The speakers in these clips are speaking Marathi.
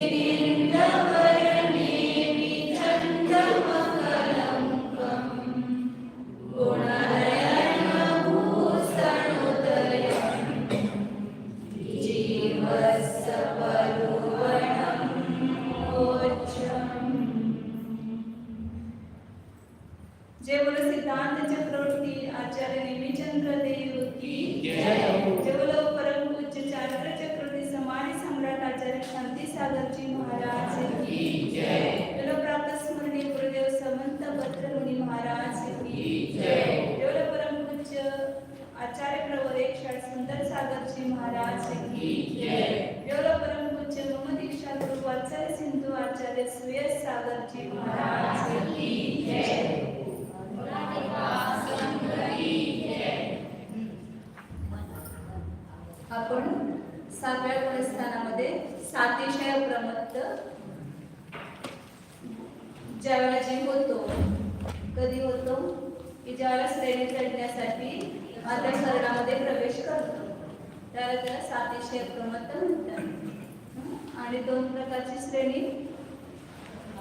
जय बोलो सिद्धांत चक्रवर्ती आचार्य नेमिचंद्र देव की जय। जय बोलो परम पूज्य चारित्र चक्रवर्ती समाज सम्राट आचार्य शांती सागर जी महाराज की जय। बोलो प्राप्त स्मरणीय गुरुदेव समंत भद्रमुनि महाराज की जय। बोलो परम पूज्य आचार्य प्रवर एक शाळ सुंदर सागर जी महाराज की जय। बोलो परम पूज्य मम दीक्षा गुरु वात्सल्य सिंधु आचार्य सुयश सागर जी महाराज की जय। आपण 7व्या गुणस्थानामध्ये सातिशय प्रमत्त ज्यावेळेला जे होतो कधी होतो की ज्यावेळेला श्रेणी चढण्यासाठी अंतःकरणामध्ये प्रवेश करतो त्याला त्याला सातिशय प्रमत्त म्हणतात। आणि 2 प्रकारची श्रेणी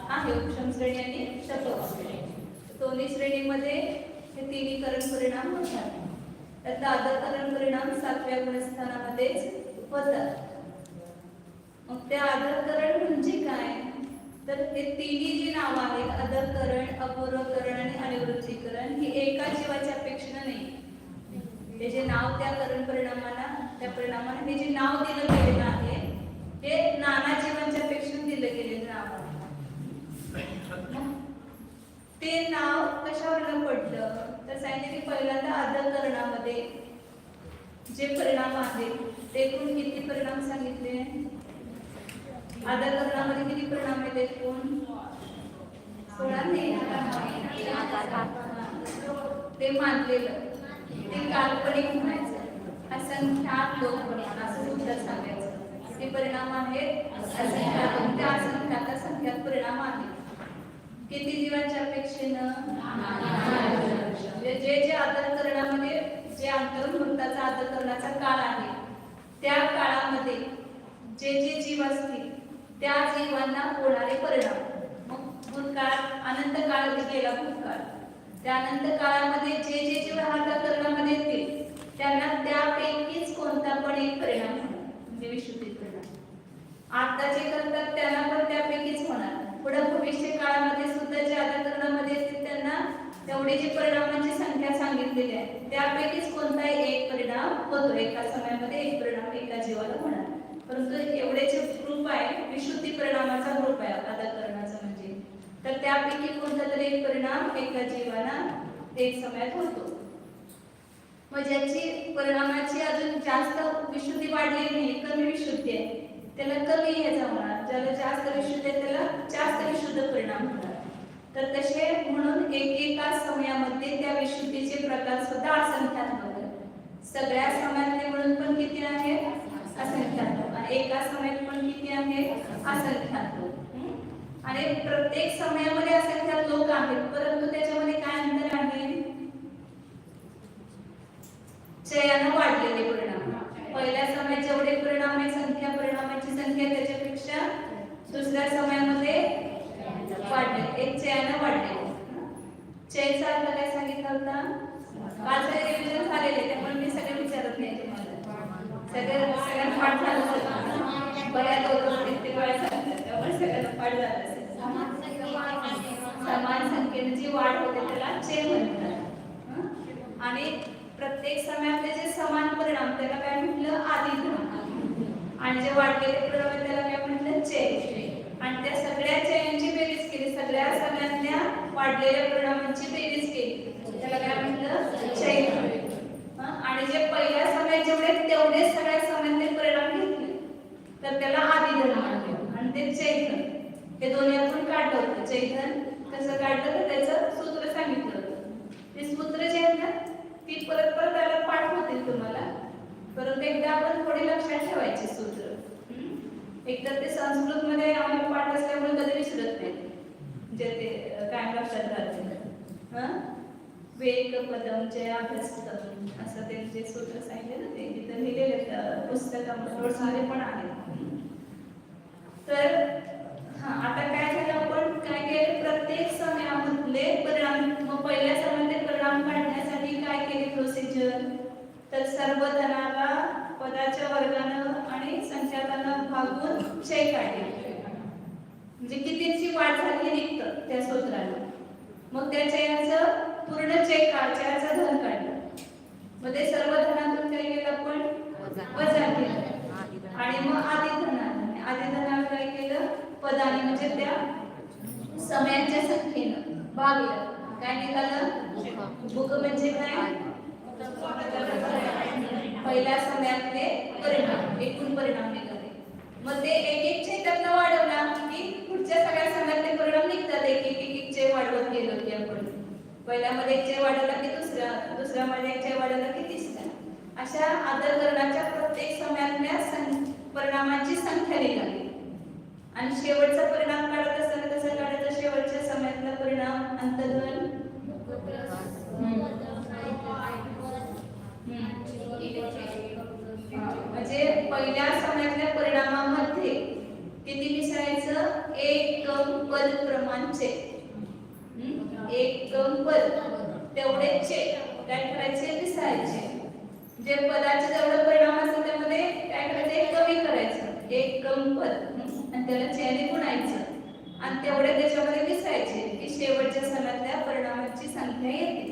आहे, उपशम श्रेणी आणि तपोवन श्रेणी। दोन्ही श्रेणीमध्ये हे तिन्ही करण परिणाम होतात। त्यातला आदरकरण परिणाम 7व्या गुणस्थानामध्येच होतात। मग ते आदरकरण म्हणजे काय तर हे तिन्ही जी नाव आहेत आदरकरण, अपूर्वकरण आणि अनिवृत्तीकरण ही एका जीवाच्या अपेक्षेने नाही। हे जे नाव त्या करण परिणामाला त्या परिणामाला हे जे नाव दिलं गेलेलं आहे हे नाना जीवांच्या अपेक्षेने दिलं गेलेलं नाव आहे। ते नाव कशावरून पडलं तर सांगितलं की पहिल्यांदा आदरकरणामध्ये जे परिणाम आहेत ते एकूण किती परिणाम सांगितले। आदरकरणामध्ये किती परिणाम आहेत एकूण 16 नाही ते मानलेलं ते काल्पनिक म्हणायचं असंख्यात लोक परिणाम असं सुद्धा सांगायचं। ते परिणाम आहेत असंख्यात, त्या असंख्यात असंख्यात परिणाम आहेत किती जीवांच्या अपेक्षेनं जे जे आदरकरणामध्ये जे अंतर्मुक्ताचा आदरकरणाचा काळ आहे त्या काळामध्ये जे जे जीव असतील त्या जीवांना होणारे परिणाम। मग भूतकाळ अनंत काळ गेला भूतकाळ त्या अनंत काळामध्ये जे जे जीव आदरकरणामध्ये येतील त्यांना त्यापैकीच कोणता पण एक परिणाम होणार म्हणजे विशुद्धी परिणाम। आता जे करतात त्यांना पण त्यापैकीच होणार। पुढे भविष्य काळामध्ये सुद्धा जे आदरकरणामध्ये येतील त्यांना तेवढी जी परिणामांची संख्या सांगितलेली आहे त्यापैकीच कोणताही एक परिणाम होतो। एका समयामध्ये एक परिणाम एका जीवाला होणार। परंतु एवढे जे ग्रुप आहे विशुद्धी परिणामाचा ग्रुप आहे आदरकरणाचा म्हणजे तर त्यापैकी कोणता तरी एक परिणाम एका जीवाला एक समयात होतो। मग ज्याची परिणामाची अजून जास्त विशुद्धी वाढलेली नाही कमी विशुद्धी आहे त्याला कमी ह्याचा होणार। ज्याला जास्त विशुद्धी आहे त्याला जास्त विशुद्ध परिणाम होणार। तर तसे म्हणून एकेका समयामध्ये त्या विशुद्धीचे प्रकार सुद्धा असंख्यात होतात। सगळ्या समयातले म्हणून पण किती आहेत असंख्यात आणि एका समयात पण किती आहेत असंख्यात। आणि प्रत्येक समयामध्ये असंख्यात लोक आहेत परंतु त्याच्यामध्ये काय अंतर आहे चयानं वाढलेले परिणाम। पहिल्या समयात जेवढे परिणाम आहे संख्या परिणामाची संख्या त्याच्यापेक्षा दुसऱ्या समयामध्ये वाढले एक चयानं वाढले। चयचा अर्थ काय सांगितलं होता काल सगळे रिव्हिजन झालेले त्यामुळे मी सगळे विचारत नाही तुम्हाला सगळ्यांना पाठ झालं असेल बऱ्याच कित्येक वेळा सांगतात त्यामुळे सगळ्यांना पाठ झालं असेल। समान संख्येने जी वाढ होते त्याला चय म्हणतात। आणि प्रत्येक समयातले जे समान परिणाम त्याला काय म्हटलं आदिधन आणि जे वाढलेले परिणाम त्याला काय म्हटलं चय। आणि त्या सगळ्या चयांची बेरीज केली सगळ्यांच्या वाढलेल्या परिणामांची बेरीज केली त्याला काय म्हटलं चैन। आणि जे पहिल्या समयात जेवढे तेवढे सगळ्या समयातले परिणाम घेतले तर त्याला आदिधन म्हणतात आणि ते चैतन हे दोन्ही आपण काढलं होतं। चैतन कसं काढलं तर त्याचं सूत्र सांगितलं होतं। ते सूत्र जे आहेत ना ती परत त्याला पाठ होतील तुम्हाला परंतु एकदा आपण थोडी लक्षात ठेवायची सूत्र। एकतर ते संस्कृत मध्ये आम्हाला पाठ असल्यामुळे कधी विसरत नाही जे ते काय लक्षात राहते। वेक पदम जय अभ्यासतम असं ते जे सूत्र सांगितले ना ते तिथं लिहिलेलं पुस्तकामध्ये पण आहे। तर आता काय झालं, आपण काय केलं, प्रत्येक समयामधले परिणाम, मग पहिल्या समयातले परिणाम काढण्यासाठी काय केली प्रोसिजर, तर सर्व धनाला पदाच्या वर्गानं आणि संख्याकानं भागून क्षय काढले, म्हणजे कितीची वाढ झाली हे निघतं त्या सूत्रानं. मग त्या चयाचं पूर्ण चय चयाचं धन काढलं, मग ते सर्व धनातून काय केलं आपण, वजा केलं, आणि मग आदिधनाला काय केलं, पदाने म्हणजे त्या समयांच्या संख्येनं भागलं, काय निघालं, भूक म्हणजे काय, पहिल्या समयातले परिणाम, एकूण परिणाम निघाले. मग ते एक एक छेदातनं वाढवला की पुढच्या सगळ्या समयातले परिणाम निघतात, एक छेद वाढवत गेलो की आपण पहिल्यामध्ये एक छेद वाढवला की दुसऱ्यामध्ये एक छेद वाढवला की तिसऱ्या, अशा आदरकरणाच्या प्रत्येक समयातल्या परिणामांची संख्या निघाली. आणि शेवटचा परिणाम काढत असताना कसं काढायचं, शेवटच्या समयातला परिणाम अंतर्गण म्हणजे पहिल्या समयातल्या परिणामामध्ये किती मिसळायचं, एक पद प्रमाणचे, एक पद तेवढेचे काय करायचे, मिसळायचे. जे पदाचे जेवढे परिणाम असतात त्यामध्ये काय करायचं, कमी करायचं, एक पद आणि त्याला चेने गुणायचं आणि तेवढे त्याच्यामध्ये मिसळायचे की शेवटच्या समयातल्या परिणामाची संख्या येते.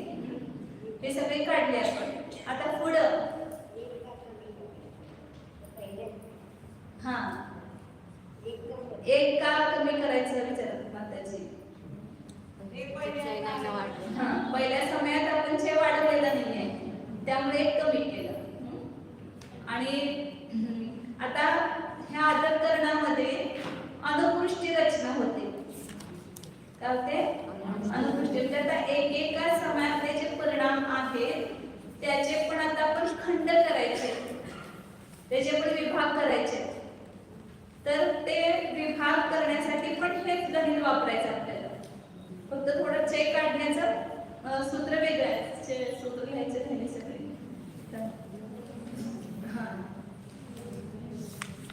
हे सगळे काढले आपण. आता पुढं एक का कमी करायचं विचारत माताजी. पहिल्या समयात आपण छे वाढवलेला नाहीये त्यामुळे एक कमी केलं. आणि आता ह्या आदरकरणामध्ये अनुकृष्टी रचना होते. काय होते, अनुकृष्टी. म्हणजे आता एका समयातले जे परिणाम आहेत त्याचे पण आता आपण खंड करायचे, त्याचे पण विभाग करायचे. तर ते विभाग करण्यासाठी पण हेच गणित वापरायचं आपल्याला. फक्त थोडं चेक काढण्याचं सूत्र वेगळं आहे, सूत्र लिहायचे राहिले सगळे.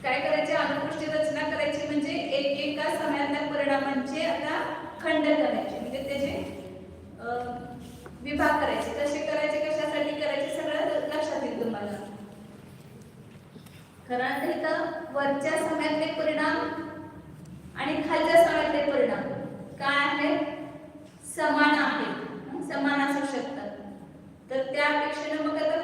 काय करायचे, अनुकृष्टी रचना करायची म्हणजे एका समयातल्या परिणामांचे आता खंड करायचे, म्हणजे त्याचे विभाग करायचे. कसे करायचे, कशासाठी करायचे, सगळं लक्षात येईल तुम्हाला. कारण इथं वरच्या समयातले परिणाम आणि खालच्या समयातले परिणाम काय आहेत, समान आहेत, समान असू शकतात. तर त्या अपेक्षेने मग आता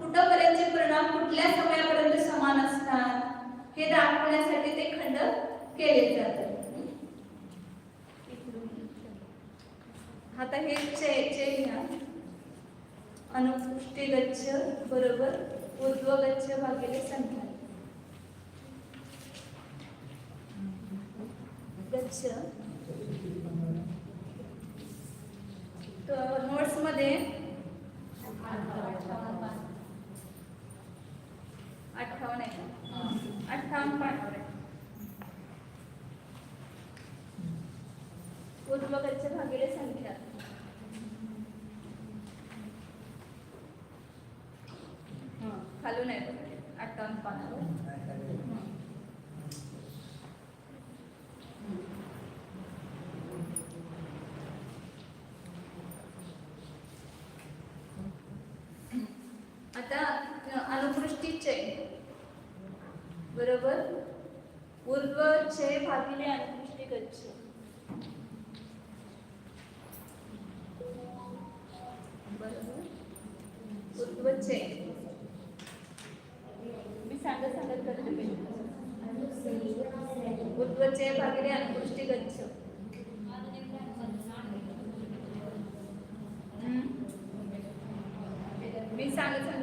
कुठपर्यंतचे परिणाम कुठल्या समयापर्यंत समान असतात हे दाखवण्यासाठी ते खंड केले जातात. आता हे घ्या, अनुकृष्टी गच्छ बरोबर ऊर्ध्वगच्छ भागिले संख्या. गच्छ तर नोट्स मध्ये 58 आहे, 58 पाठावर आहे. ऊर्ध्वगच्छ भागिले संख्या. खालून आहे 58 पाठावर. आता अनुकृष्टीचे बरोबर ऊर्ध्वचे भागिले अनुकृष्टी गच्छ. बरोबर ऊर्ध्वचे मी सांगत करते. ऊर्ध्वचे भागिले अनुकृष्टी गच्छ. मी सांगितले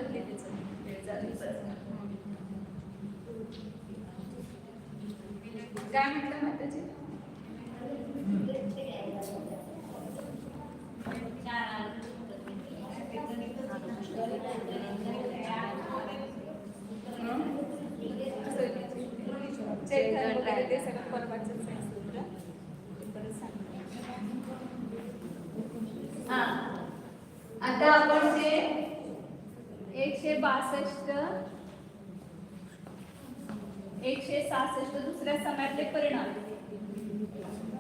काय म्हटलं माताजी. ते सगळं परवाचं सूत्र आता आपण जे 162 166 दुसऱ्या समयातले परिणाम,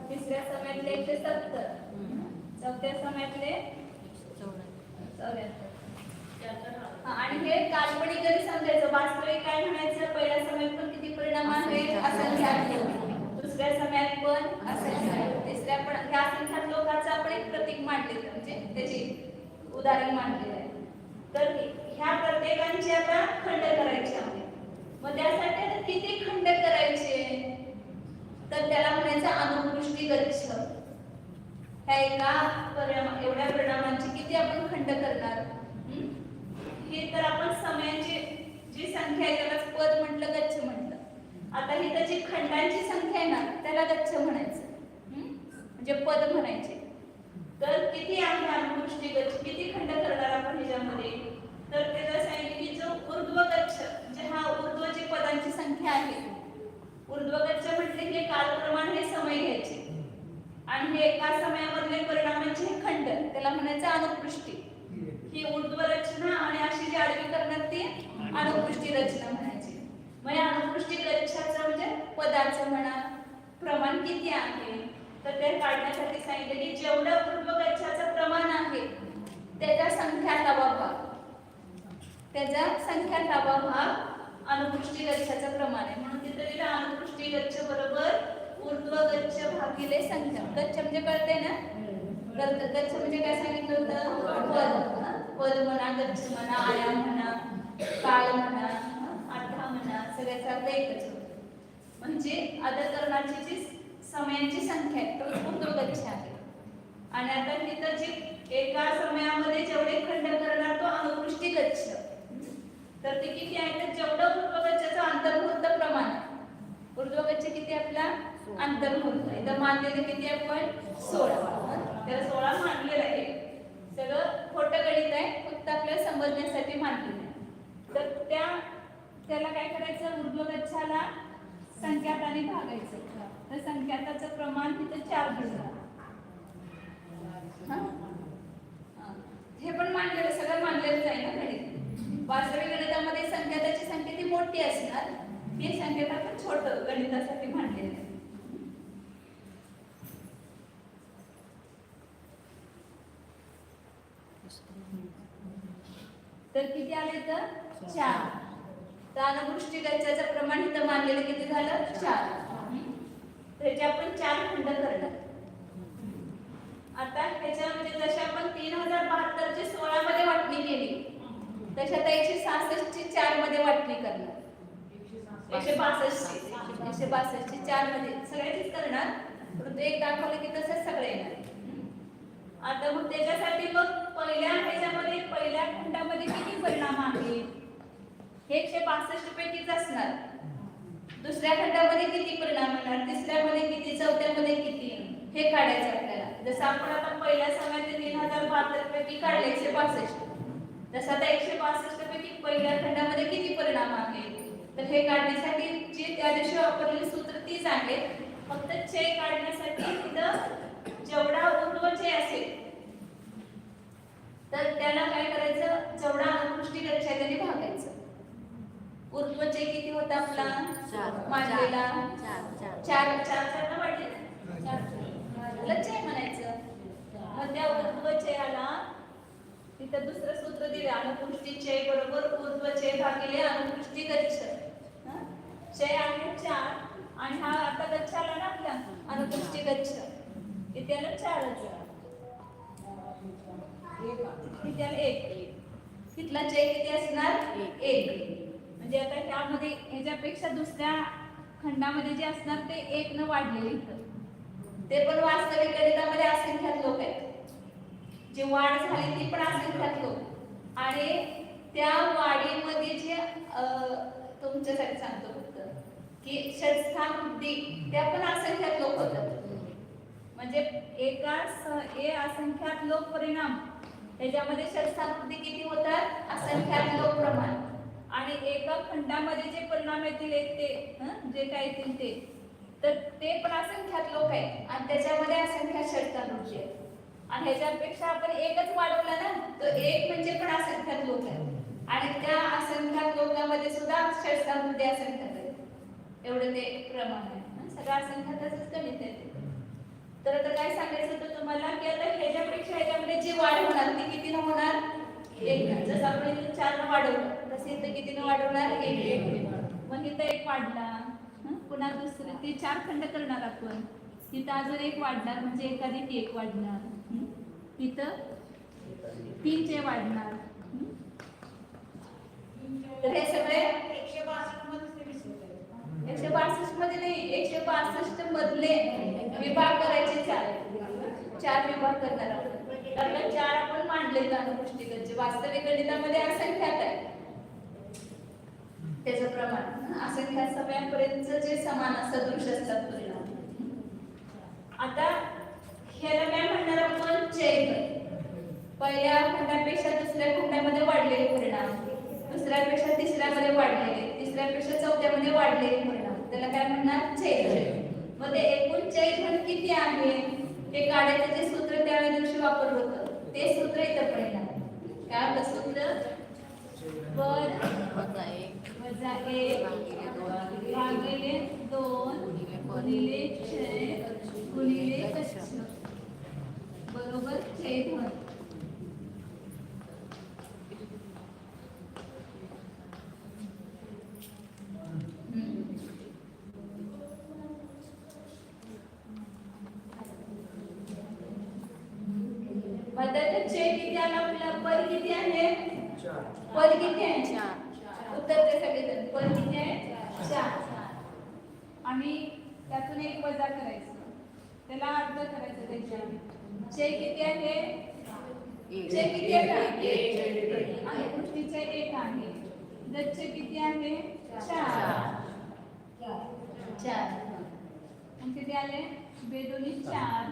तिसऱ्या समयातले 170, चौथ्या समयातले 74. आणि हे काल्पनिक जरी समजायचं, वास्तविक काय म्हणायचं, पहिल्या समयात पण किती परिणाम आहेत, असंख्यात, दुसऱ्या समयात पण असंख्यात, तिसऱ्या पण, ह्या असंख्यात लोकांचं आपण एक प्रतीक मांडले, म्हणजे त्याची उदाहरण मांडलेलं आहे. तर ह्या प्रत्येकांची आता खंड करायची आहे. मग त्यासाठी आता किती खंड करायचे, तर त्याला म्हणायचं अनुकृष्टी गच्छ. ह्या एका एवढ्या परिणामांची किती आपण खंड करणार, हे तर आपण समयाची जी संख्या आहे त्याला पद म्हटलं, गच्छ म्हटलं. आता ही त्याची खंडांची संख्या आहे ना, त्याला गच्छ म्हणायचं, म्हणजे पद म्हणायचे. तर किती आहे अनुकृष्टी गच्छ, किती खंड करणार आपण ह्याच्यामध्ये, तर त्याला सांगितलं की जो ऊर्ध्व गच्छ, म्हणजे हा ऊर्ध्व जी पदांची संख्या आहे, ऊर्ध्व गच्छ म्हटले की कालप्रमाण हे समय घ्यायचे आणि हे एका समयामधले परिणामांचे खंड, त्याला म्हणायचं अनुकृष्टी. ही ऊर्ध्व रचना आणि अशी जी आडवी करणार ती अनुकृष्टी रचना म्हणायची. मग या अनुकृष्टी गच्छाचं म्हणजे पदाचं म्हणा प्रमाण किती आहे, तर ते काढण्यासाठी सांगितलं की जेवढं ऊर्ध्व गच्छाचं प्रमाण आहे त्याच्या संख्यातावा भाग, त्याचा संख्यातावा भाग अनुकृष्टी गच्छाचं प्रमाण आहे. म्हणून तिथे दिलं अनुकृष्टी गच्छ बरोबर ऊर्ध्व गच्छ भागिले संख्या. गच्छ म्हणजे कळते ना, गच्छ म्हणजे काय सांगितलं होतं, पद म्हणा, गच्छ म्हणा, आयाम म्हणा, काळ म्हणा, आठा म्हणा, सगळ्याचा अर्थ एकच होतो. म्हणजे अदकरणाची जी समयांची संख्या आहे तो ऊर्ध्व गच्छ आहे. आणि आता तिथं जी एका समयामध्ये जेवढे खंड करणार तो अनुकृष्टी गच्छ. तर ते किती आहे, तर जेवढं ऊर्ध्व गच्छाचं अंतर्भूत प्रमाण, ऊर्ध्व गच्छ किती आपला अंतर्भूत, इथं मानलेलं किती आपण 16, त्याला 16 मानलेलं आहे. सगळं खोटं गणित आहे, फक्त आपल्याला समजण्यासाठी मानलेलं आहे. तर त्याला काय करायचं, ऊर्ध्व गच्छाला संख्याताने भागायचं. तर संख्याताचं प्रमाण तिथं 4 दिलं. हे पण मानलेलं, सगळं मानलेलंच आहे ना गणित. वास्तविक गणितामध्ये संख्याताची संख्या ती मोठी असणार, ही संख्याता पण छोटं गणितासाठी मांडलेलं आहे. तर किती आले, तर 4. तर अनुकृष्टी गच्छाचं प्रमाण इथं मानलेलं किती झालं, 4. त्याचे आपण 4 खंड करणार. आता त्याच्यामध्ये जसे आपण 3072 ची 16 मध्ये वाटणी केली, तशात 166 ची 4 मध्ये वाटणी करणार. 162 ची 4 मध्ये सगळ्याचीच करणार, परंतु एक दाखवलं की तसंच सगळे येणार. आता मग त्याच्यासाठी मग पहिल्या ह्याच्यामध्ये पहिल्या खंडामध्ये किती परिणाम आहेत, हे 162 पैकीच असणार. दुसऱ्या खंडामध्ये किती परिणाम येणार, तिसऱ्यामध्ये किती, चौथ्यामध्ये किती, हे काढायचं आपल्याला. जसं आपण आता पहिल्या समयात 3072 पैकी काढले 162, तसं आता 162 पैकी पहिल्या खंडामध्ये किती परिणाम आहेत, तर हे काढण्यासाठी जे त्या दिवशी वापरलेले सूत्र तीच आहे. फक्त चे काढण्यासाठी तिथं जेवढा ऊर्ध्व चे असेल तर त्याला काय करायचं, जेवढा अनुकृष्टी गच्छ आहे त्याने भागायचं. ऊर्ध्व चे किती होता आपला मांडलेला 4 4 वाढले, 4 चे म्हणायचं. मग त्या ऊर्ध्व चेला तिथं दुसरं सूत्र दिले, अनुकृष्टी चे बरोबर ऊर्ध्व चे भागिले अनुकृष्टी गच्छ. चे आहे 4 आणि हा आता गच्छ आला ना आपला अनुकृष्टी गच्छ, इथे आला 4च, इथे आला 1. तिथला चे किती असणार, 1. म्हणजे आता त्यामध्ये ह्याच्यापेक्षा दुसऱ्या खंडामध्ये जे असणार ते 1 न वाढलेले इथं. ते पण वास्तविक गणितामध्ये असंख्यात लोक आहेत, जी वाढ झाली ती पण असंख्यात लोक. आणि त्या वाढीमध्ये जे तुमच्यासाठी सांगतो फक्त की षटस्थान वृद्धी, त्या पण असंख्यात लोक होतात. म्हणजे असंख्यात लोक परिणाम, त्याच्यामध्ये षटस्थान वृद्धी किती होतात, असंख्यात लोक प्रमाण. आणि एका खंडामध्ये जे परिणाम येतील ते जे काय येतील ते, तर ते पण असंख्यात लोक आहेत आणि त्याच्यामध्ये असंख्यात षटस्थान वृद्धी आहे. आणि ह्याच्यापेक्षा आपण एकच वाढवला ना, तर 1 म्हणजे पण असंख्यात लोक आहेत आणि त्या असंख्यात लोकांमध्ये सुद्धा षटस्थान वृद्धी असंख्यात आहे. एवढं ते प्रमाण आहे. सगळं असंख्यातच गणित आहे ते. तर आता काय सांगायचं होतं तुम्हाला की आता ह्याच्यापेक्षा ह्याच्यामध्ये जी वाढ होणार ती कितीनं होणार? 1. जसं आपण इथे 4 ने वाढवलं तसे इथे कितीनं वाढवणार? 1. मग इथं 1 वाढला, पुन्हा दुसरे ते 4 खंड करणार आपण. इथं अजून 1 वाढणार म्हणजे एकाधिक 1 वाढणार. इथं 3 चे वाढणार. तर हे सगळे 162 मध्ये नाही, 162 मधले विभाग करायचे 4 विभाग करणार आहोत. त्यातले 4 आपण मांडले अनुपुष्टिकाचे. वास्तविक गणितामध्ये असंख्यात आहे त्याचं प्रमाण. असंख्यात सगळ्यांपर्यंत जे समान सदृश असतात परिणाम. आता ह्याला काय म्हणणार आपण? चैतन्य. पहिल्या खंडापेक्षा दुसऱ्या खंडामध्ये वाढलेले परिणाम, दुसऱ्यापेक्षा तिसऱ्यामध्ये वाढलेले, तिसऱ्यापेक्षा चौथ्यामध्ये वाढलेले परिणाम, त्याला काय म्हणणार? चैतन्य. मग ते एकूण चैतन्य किती आहे ते काढायचं जे सूत्र त्या दिवशी वापरलं होतं ते सूत्र इथं परिणाम. काय होतं सूत्र? पद वजा 1 भागिले 2 गुणिले क्षय गुणिले कक्ष बरोबर चैतन्य. किती आला आपला? पद किती आहे? 4. पद किती आहे? 4. उत्तर ते सगळेजण पद किती आहे? 4. आणि त्यातून 1 वजा करायचं, त्याला अर्ध करायचं त्याच्या. चे किती आहे? चे किती आहे? 1 आहे. पुष्टीचे 1 आहे. दचे किती आहे? 4. 4. आणि किती आले? बेदोनी 4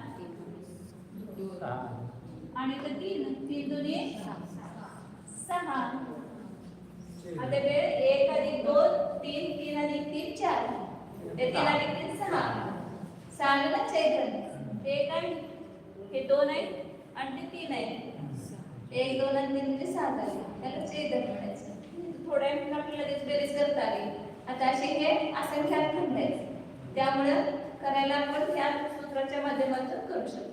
आणि तर 3 दोन्ही 6. आता वेळ 1 अधिक 2 3 3 अधिक 3 4 ते 3 अधिक 3 6 6 ला चैतन्य. हे काय? हे 2 आहे आणि ते 3 आहे. 1 2 आणि 3 म्हणजे 7 आले. त्याला चैतन्य म्हणायचं. थोड्या वेळाने आपल्याला लगेच बेरीज करता आली. आता असे हे असंख्यात खंड आहेत, त्यामुळे करायला आपण त्या सूत्राच्या माध्यमातून करू शकतो.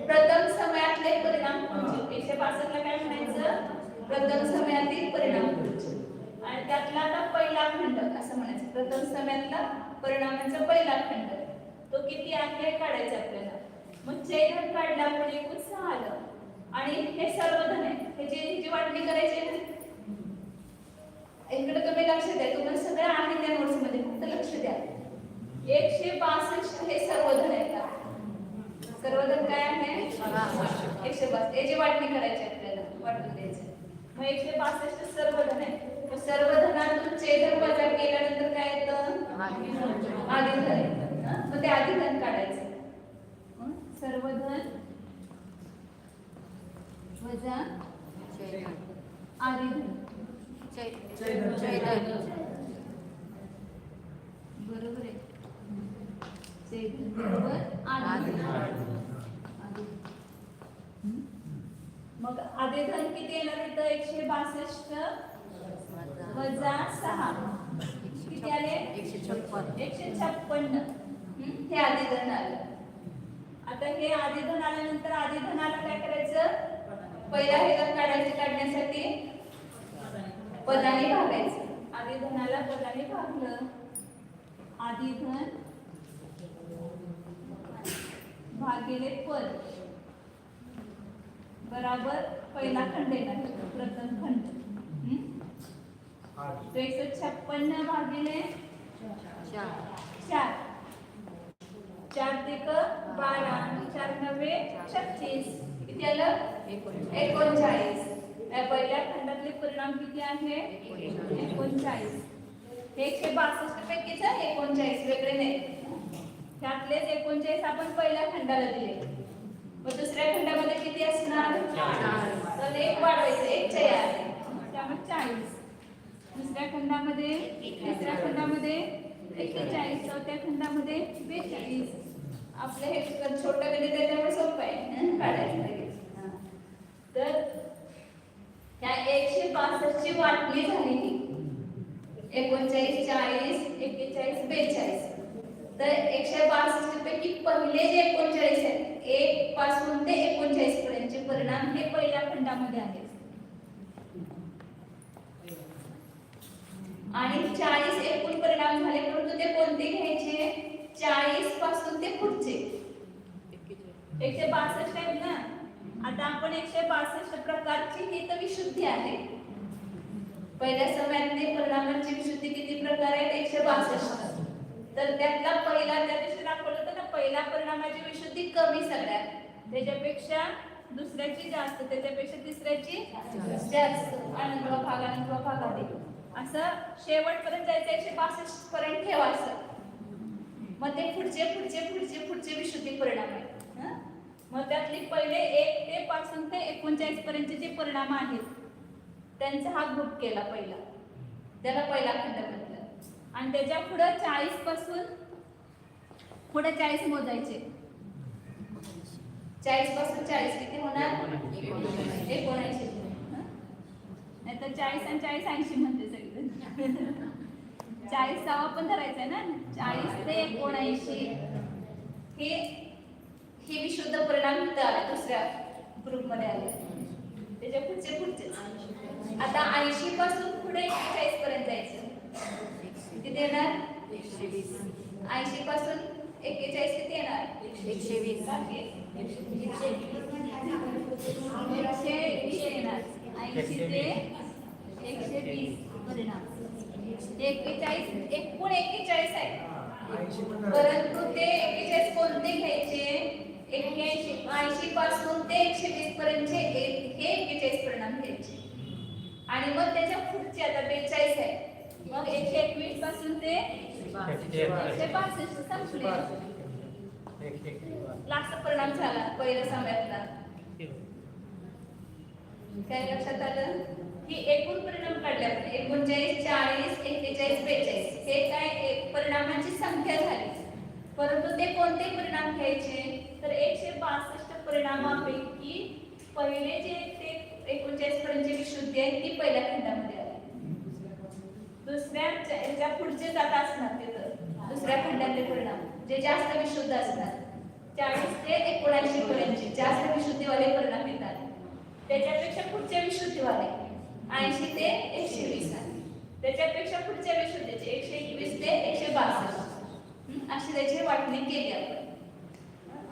प्रथम समयातले परिणाम कोणते? 165 ला काय म्हणायचं? प्रथम समयातील परिणाम. आणि त्यातला आता पहिला खंड असं म्हणायचं. प्रथम समयातला परिणामांचा पहिला खंड तो किती आहे हे काढायचं आपल्याला. मग चैतन्य काढला आपण एकूण 6 आलं. आणि हे सर्व धन आहे, हे जी वाटणी करायची आहे. इकडे तुम्ही लक्ष द्या, तुम्हाला सगळं आहे त्या नोट्स मध्ये, फक्त लक्ष द्या. 162 हे सर्वधन आहे का? सर्वधन काय आहे? 162. याची वाटणी करायची आपल्याला, वाटून द्यायचं. मग 162 सर्वधन आहे. मग सर्वधनातून चैतन्य वजा केल्यानंतर काय येतं? आदिधन येतं. मग ते आदिधन काढायचं. सर्वधन वजा आदिधन बरोबर आहे. बरोबर मग आदिधन किती येणार इथं? 162 वजा 6 किती आले? 156. हे आदिधन आलं. आता हे आदिधन आल्यानंतर आदिधनाला काय करायचं? पहिला हेतन काढण्यासाठी पदाने भागायचं. आदिधनाला पदाने भागलं. आदिधन भागिले पद बराबर पहिला खंड येणार, प्रथम खंड. 156 भागिले 4 4 तिक 12 4 नवे 36 किती आलं? 39. पहिल्या खंडातले परिणाम किती आहे? 39. 162 पैकीच 39 वेगळे नाही. त्यातलेच 39 आपण पहिल्या खंडाला दिले. मग दुसऱ्या खंडामध्ये किती असणार? 4. तर 1 वाढवायचं, 1 च्या आहे त्यामुळे 40. दुसऱ्या खंडामध्ये, तिसऱ्या खंडामध्ये 41, चौथ्या खंडामध्ये 42 आपलं हे छोटं गणित आहे त्यामुळे सोपं आहे काढायचं लगेच. तर त्या 162 ची वाटणी झाली ती 39 40 41 42. तर 162 पैकी पहिले जे 39 आहेत 1 पासून ते 39 पर्यंतचे परिणाम हे पहिल्या खंडामध्ये आहेत आणि 40 एकूण परिणाम झाले, परंतु ते कोणते घ्यायचे 40 पासून ते पुढचे 162 आहेत ना. आता आपण 162 प्रकारची ही तर विशुद्धी आहे. पहिल्या समयातले परिणामांची विशुद्धी किती प्रकार आहेत 162. तर त्यातला पहिला त्या दिवशी दाखवलं होतं ना, पहिल्या परिणामाची विशुद्धी कमी सगळ्यात, त्याच्यापेक्षा दुसऱ्याची जास्त, त्याच्यापेक्षा तिसऱ्याची जास्त, अनंत भागादी असं शेवटपर्यंत जायचं 162 पर्यंत ठेवायचं. मग ते पुढचे विशुद्धी परिणाम आहेत. मग त्यातले पहिले 1 ते पासून ते 39 पर्यंतचे जे परिणाम आहेत त्यांचा हा ग्रुप केला पहिला, त्याला पहिला खंड म्हटलं. आणि त्याच्या पुढे 40 पासून पुढे 40 मोजायचे. 40 पासून 40 किती होणार 79. नाही तर 40 आणि 40 80 म्हणते सगळे. 40 सावा पण धरायचा ना. 40 ते 79 हे विशुद्ध परिणाम इथं आले, दुसऱ्या ग्रुपमध्ये आले. त्याच्या पुढचे आता 80 पासून पुढे 41 पर्यंत जायचं. किती येणार 80 पासून 41 किती येणार 120 येणार. 80 ते 120 परिणाम 41 एकूण 41 आहे, परंतु ते 41 कोणते घ्यायचे 80 पासून ते 120 पर्यंतचे हे 41 परिणाम घ्यायचे. आणि मग त्याच्या पुढचे आता 42 आहे, मग 121 पासून ते 162 संपले. लास्ट परिणाम झाला पहिल्या समयातला. काय लक्षात आलं की एकूण परिणाम काढले आपण 39 40 41 42 हे काय परिणामांची संख्या झाली, परंतु ते कोणते परिणाम घ्यायचे तर 162 परिणामापैकी पहिले जे ते 39 पर्यंतची विशुद्धी आहे ती पहिल्या खंडामध्ये आली. दुसऱ्या पुढचे जात असणार तिथं दुसऱ्या खंडातले परिणाम जे जास्त विशुद्ध असणार 40 ते 79 पर्यंतचे जास्त विशुद्धीवाले परिणाम येतात. त्याच्यापेक्षा पुढचे विशुद्धीवाले 80 ते 120, त्याच्यापेक्षा पुढच्या विशुद्धीचे 121 ते 162 अशी त्याची वाटणी केली आपण.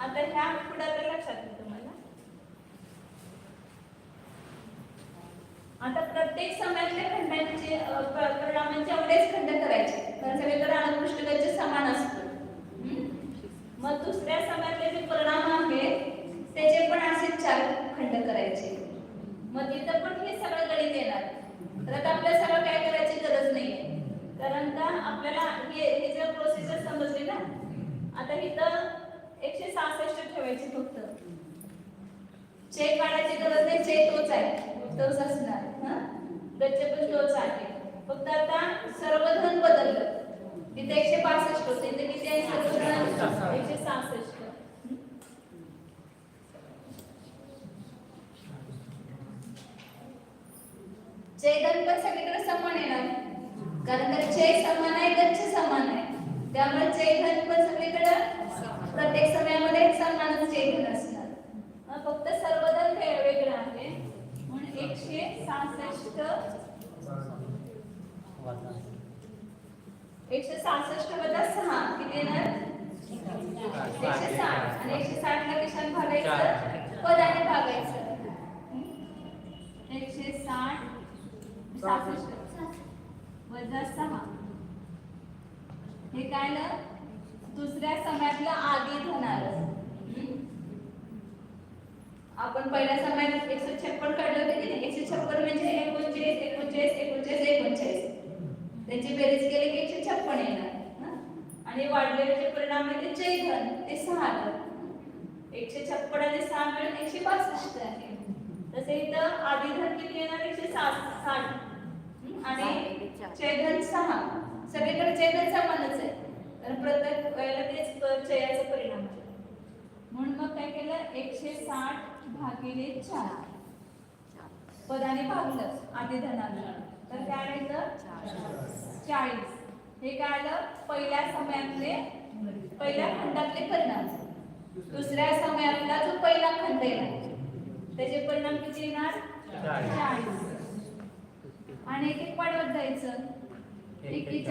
आता ह्या पुढे तर लक्षात येईल तुम्हाला. आता प्रत्येक समयातल्या खंडांचे परिणामांचे एवढेच खंड करायचे, कारण सगळे तर अनुपृष्ठकाचे समान असतो. मग दुसऱ्या समयातले जे परिणाम आहेत त्याचे पण असे 4 खंड करायचे. मग तिथं पण हे सगळं गणित येणार, तर आता आपल्याला सगळं काय करायची गरज नाहीये, कारण का आपल्याला हे जर प्रोसिजर समजली ना. आता इथं 166 ठेवायची फक्त, चेक काढायची गरज नाही, चेक तोच आहे तोच असणार. गच्चे पण तोच आहे, फक्त आता सर्व धन बदललं. तिथे 165 होते, इथे किती आहे सर्व धन 166. जय धन पण सगळीकडे समान येणार, कारण तर जय समान आहे गच्छ समान आहे, त्यामुळे जय धन पण सगळीकडे प्रत्येक समयामध्ये समानच जय धन असणार. फक्त सर्वधन वेगळं आहे म्हणून 166 वजा 6 किती येणार 160. आणि 160 ला कशाने भागायचं पदाने भागायचं. 160 66 वजा 6 हे काय ना दुसऱ्या समयातलं आधी धन आलं. आपण पहिल्या समयात 156 काढले होते की नाही. 156 म्हणजे 39 39 39 39 त्यांची बेरीज केली की 156 येणार. आणि वाढलेले जे परिणाम आहे ते जय धन ते 6 आलं. 156 आणि 6 मिळून 162 आहे. तसे इथं आधी धन किती येणार 160 आणि जय धन 6. सगळीकडे जय धन समानच आहे, तर प्रत्येक वेळेला तेच चयाचा परिणाम आहे. म्हणून मग काय केलं 160 भागिले 4 पदाने भागलं आधी धनाला तर काय आलं 40. हे काय आलं पहिल्या समयातले पहिल्या खंडातले परिणाम. दुसऱ्या समयातला जो पहिला खंड आहे त्याचे परिणाम किती येणार 40. आणि एक एक वाढवत जायचं 41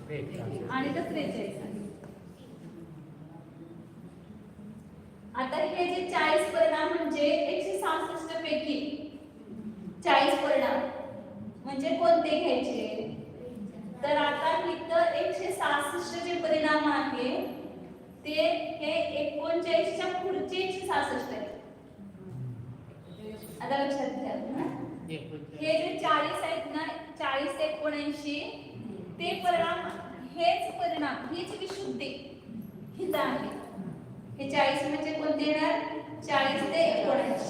42 आणि 43. आता हे जे 40 परिणाम म्हणजे 166 पैकी 40 परिणाम म्हणजे कोणते घ्यायचे तर आता इथं 166 जे परिणाम आहे ते हे 39 च्या पुढचे 166 आहेत. आता लक्षात घ्या हे जे 40 आहेत ना 40 ते 79 ते परिणाम हेच परिणाम हीच विशुद्धी हित आहे. हे 40 म्हणजे कोणते येणार 40 ते 79.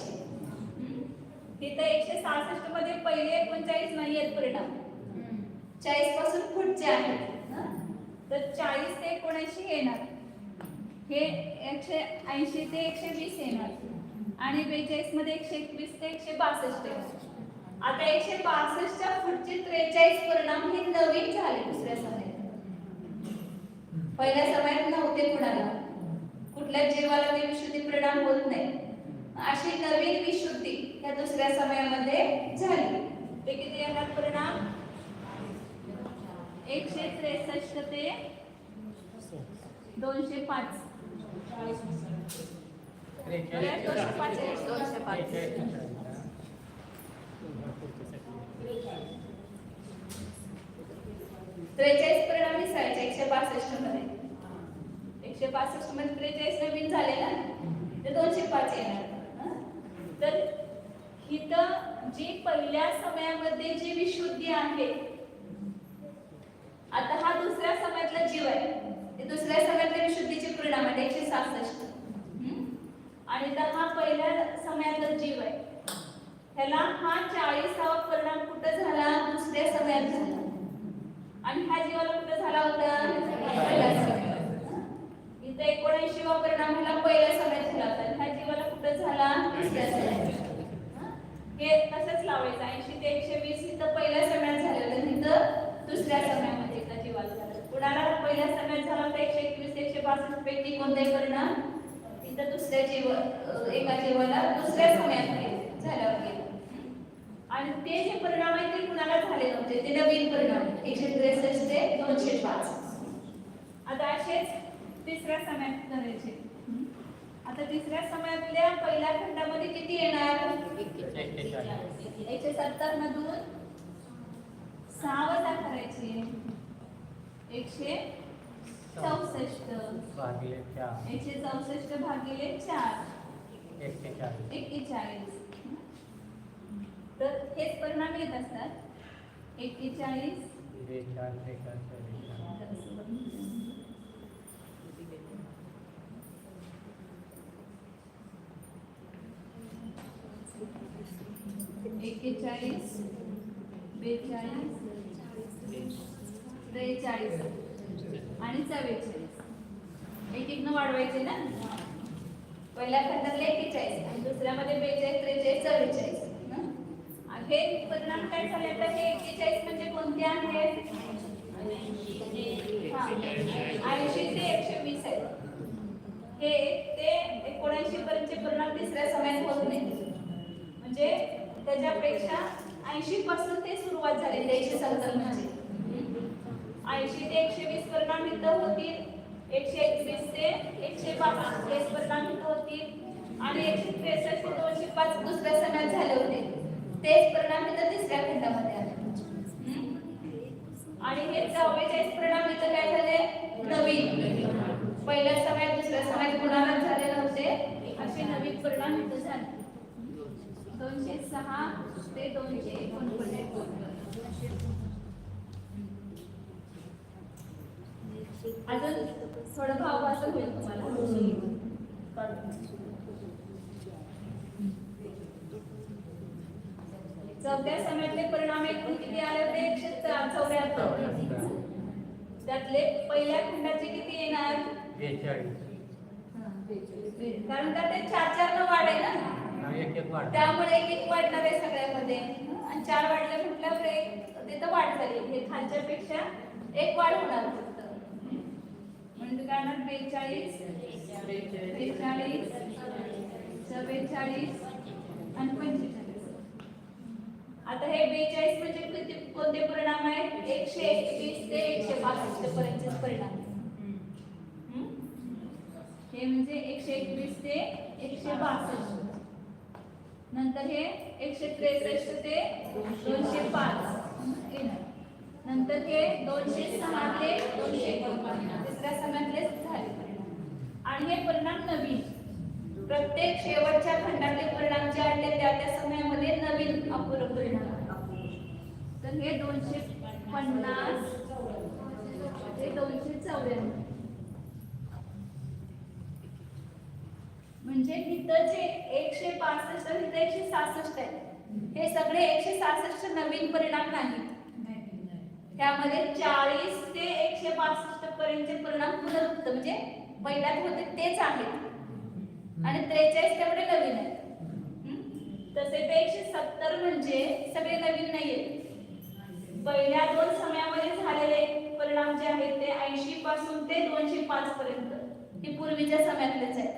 तिथे 166 मध्ये पहिले 39 नाही आहेत परिणाम 40 पासून पुढचे आहेत तर 40 ते 79 येणार. हे 180 ते 120 येणार आणि 42 मध्ये 121 ते 162 येणार. आता 162 च्या पुढचे 43 परिणाम हे नवीन झाले दुसऱ्या समयात. पहिल्या समयात नव्हते कुणाला कुठल्या जीवाला ते विशुद्धी परिणाम होत नाही. अशी नवीन विशुद्धी या दुसऱ्या समयामध्ये झाली. ते किती येणार परिणाम 163 ते 205 43 परिणाम मिसळायचे 162 मध्ये 162 मध्ये 43 नवीन झाले ना ते 205 येणार. तर इथं जी पहिल्या समयामध्ये जी विशुद्धी आहे आता हा दुसऱ्या समयातला जीव आहे ते दुसऱ्या समयातल्या विशुद्धीचे परिणाम आहे 166 आणि तर हा पहिल्या समयातला जीव आहे ह्याला हा 40वा परिणाम कुठं झाला दुसऱ्या समयात झाला आणि ह्या जीवाला कुठं झाला होता पहिल्या समयात. इथं 79वा परिणाम ह्याला पहिल्या समयात झाला होता ह्या जीवाला कुठं झाला दुसऱ्या समयात. हे तसंच लावायचं 80 ते 120 इथं पहिल्या समयात झालेलं इथं दुसऱ्या समयामध्ये एका जीवाला झालं. कुणाला पहिल्या समयात झाला होता 121 ते 162 पैकी कोणताही परिणाम इथं दुसऱ्या एका जीवाला दुसऱ्या समयात झाल्यावर गेला. आणि ते जे परिणाम आहेत ते कुणाला झाले नव्हते ते नवीन परिणाम 163 ते 205. आता असेच तिसऱ्या समयात करायचे. आता तिसऱ्या समयातल्या पहिल्या खंडामध्ये किती येणार 170 मधून 6 वजा करायचे 164 भागिले 4 164 भागिले 4 41. तर हेच परिणाम येत असतात 41 41 42 43 आणि 44. एक एक न वाढवायचे ना पहिल्या खंडातले 41 आणि दुसऱ्यामध्ये 42 43 44 हे परिणाम काय झाले तर हे 41 म्हणजे कोणते आहेत 80 ते 120 आहेत. हे ते 79 पर्यंतचे परिणाम तिसऱ्या समयात होत नाही म्हणजे त्याच्यापेक्षा 80 पासून ते सुरुवात झाली 170 म्हणजे 80 ते 120 परिणाम इथं होतील 121 ते 152 हे परिणाम इथं होतील आणि 163 ते 205 दुसऱ्या समयात झाले होते तेच परिणाम इथं तिसऱ्या खंडामध्ये आले. आणि हे 44 परिणाम इथं काय झाले नवीन पहिल्या समयात दुसऱ्या समयात कुणाला झाले नव्हते असे नवीन परिणाम इथं झाले 206 ते 249. अजून थोडं भावभाषण होईल तुम्हाला. चौथ्या समयातले परिणाम एकूण किती आले होते 174. त्यातले पहिल्या खंडाचे किती येणार कारण का ते 4 न वाढ आहे ना, त्यामुळे एक वाढणार आहे सगळ्यामध्ये. आणि 4 वाढले म्हटल्यावर तिथं वाढ झाली. हे खालच्या पेक्षा एक वाढ होणार फक्त. म्हणजे काय होणार? 42 43 44 आणि 45. आता हे 42 म्हणजे कोणते परिणाम आहेत? 121 ते 162 पर्यंतचे परिणाम. हे म्हणजे 121 ते 162. नंतर हे 163 ते 205 येणार. नंतर हे 206 ते 249 तिसऱ्या सणातले झाले परिणाम. आणि हे परिणाम नवीन प्रत्येक शेवटच्या खंडातले परिणाम जे आहेत ते त्या समयामध्ये नवीन अपूर्ण परिणाम. तर हे 250 ते 294 म्हणजे इथं जे 165 आणि इथं 166 आहे, हे सगळे 166 नवीन परिणाम नाहीत. त्यामध्ये 40 ते 162 पर्यंतचे परिणाम पुनरुक्त म्हणजे पहिल्यात होते तेच आहेत. आणि 43 तेवढे नवीन आहेत. तसे ते 170 म्हणजे सगळे नवीन नाहीये. पहिल्या 2 समयामध्ये झालेले परिणाम जे आहेत ते 80 पासून ते 205 पर्यंत हे पूर्वीच्या समयातलेच आहेत.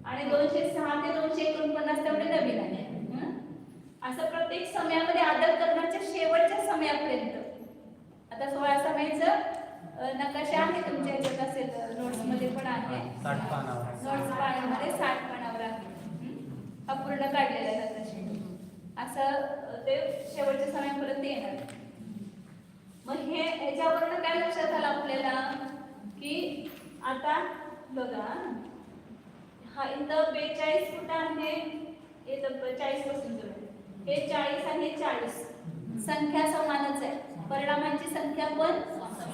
आणि 206 ते 249 तेवढे नवीन आहे. असं प्रत्येक समयामध्ये आदर करण्याच्या शेवटच्या समयापर्यंत. आता 16 समयाचं नकाशा आहे तुमच्या ह्याच्यात असेल, नोट्स मध्ये पण आहे. 60 पानावर. नोट्स पानामध्ये 60 पानावर आहे. अपूर्ण काढलेला आहे नकाशा. असं ते शेवटच्या समयापर्यंत येणार. मग हे ह्याच्यावरून काय लक्षात आलं आपल्याला की आता बघा, हा इथं 42 कुठं आहे? इथं 40 पासून हे 40 आणि 40 संख्या समानच आहे. परिणामांची संख्या पण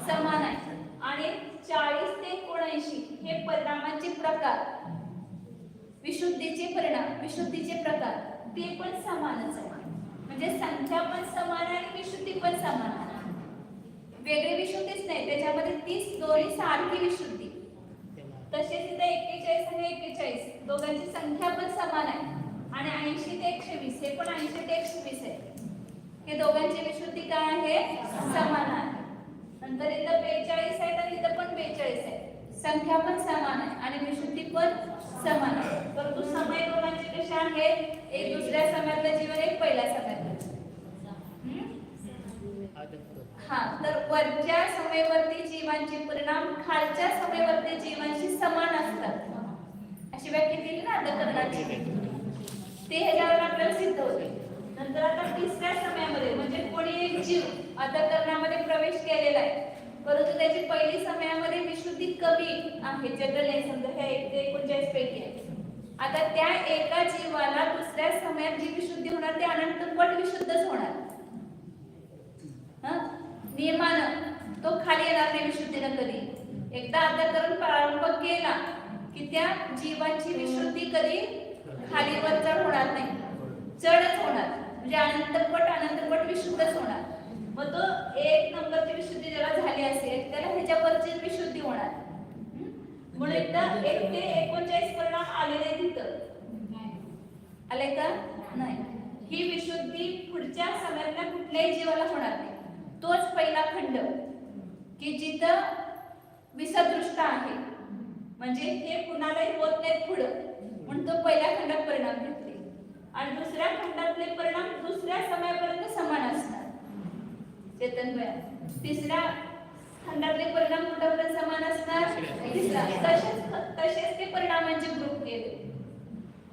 समान आहे. आणि 40 ते 79 हे परिणामांचे प्रकार, विशुद्धीचे परिणाम, विशुद्धीचे प्रकार ते पण समानच आहे. म्हणजे संख्या पण समान आहे आणि विशुद्धी पण समान आहे. वेगळी विशुद्धीच नाही, त्याच्यामध्ये 30 दोन्ही सारखी विशुद्धी. तसेच इथे 41 आणि 41 दोघांची संख्या पण समान आहे. आणि 80 ते 120 हे पण 80 ते 120 आहे. हे दोघांची विशुद्धी काय आहे? समान आहे. नंतर इथं 42 आहे आणि इथं पण 42 आहे. संख्या पण समान आहे आणि विशुद्धी पण समान आहे. परंतु समय दोघांचे कसे आहेत? एक दुसऱ्या समयातलं जीवन, एक पहिल्या समयातलं. हा, तर वरच्या समयवर्ती जीवांचे परिणाम खालच्या समयवर्ती जीवांशी समान असतात अशी व्याख्या केली ना अंतःकरणाची. ते ह्याच्यावर आपल्याला सिद्ध होते. नंतर आता तिसऱ्या समयामध्ये म्हणजे कोणी एक जीव अंतःकरणामध्ये प्रवेश केलेला आहे, परंतु त्याची पहिली समयामध्ये विशुद्धी कमी आहे, जनरल नाही समजा ह्या 1 ते 39 पैकी आहे. आता त्या एका जीवाला दुसऱ्या समयात जी विशुद्धी होणार ते अनंतपट विशुद्धच होणार. नियमानं तो खाली येणार नाही विशुद्धीनं कधी. एकदा अंतःकरण प्रारंभ केला की त्या जीवाची विशुद्धी कधी खाली वर चढ होणार नाही, चढच होणार. म्हणजे अनंतपट विशुद्धच होणार. मग तो 1 नंबरची विशुद्धी ज्याला झाली असेल त्याला ह्याच्यावरची विशुद्धी होणार. म्हणून एकदा 1 ते 39 परिणाम आलेले तिथं आले का नाही, ही विशुद्धी पुढच्या समयातल्या कुठल्याही जीवाला होणार नाही. तोच पहिला खंड की जिथं विसदृष्ट आहे, म्हणजे हे कुणालाही होत नाही पुढं, म्हणून तो पहिल्या खंडात परिणाम घेतले. आणि दुसऱ्या खंडातले परिणाम दुसऱ्या समयापर्यंत समान असणार. चेतन भया, तिसऱ्या खंडातले परिणाम कुठपर्यंत समान असणार? तिसरा. तसेच ते परिणामांचे ग्रुप केले.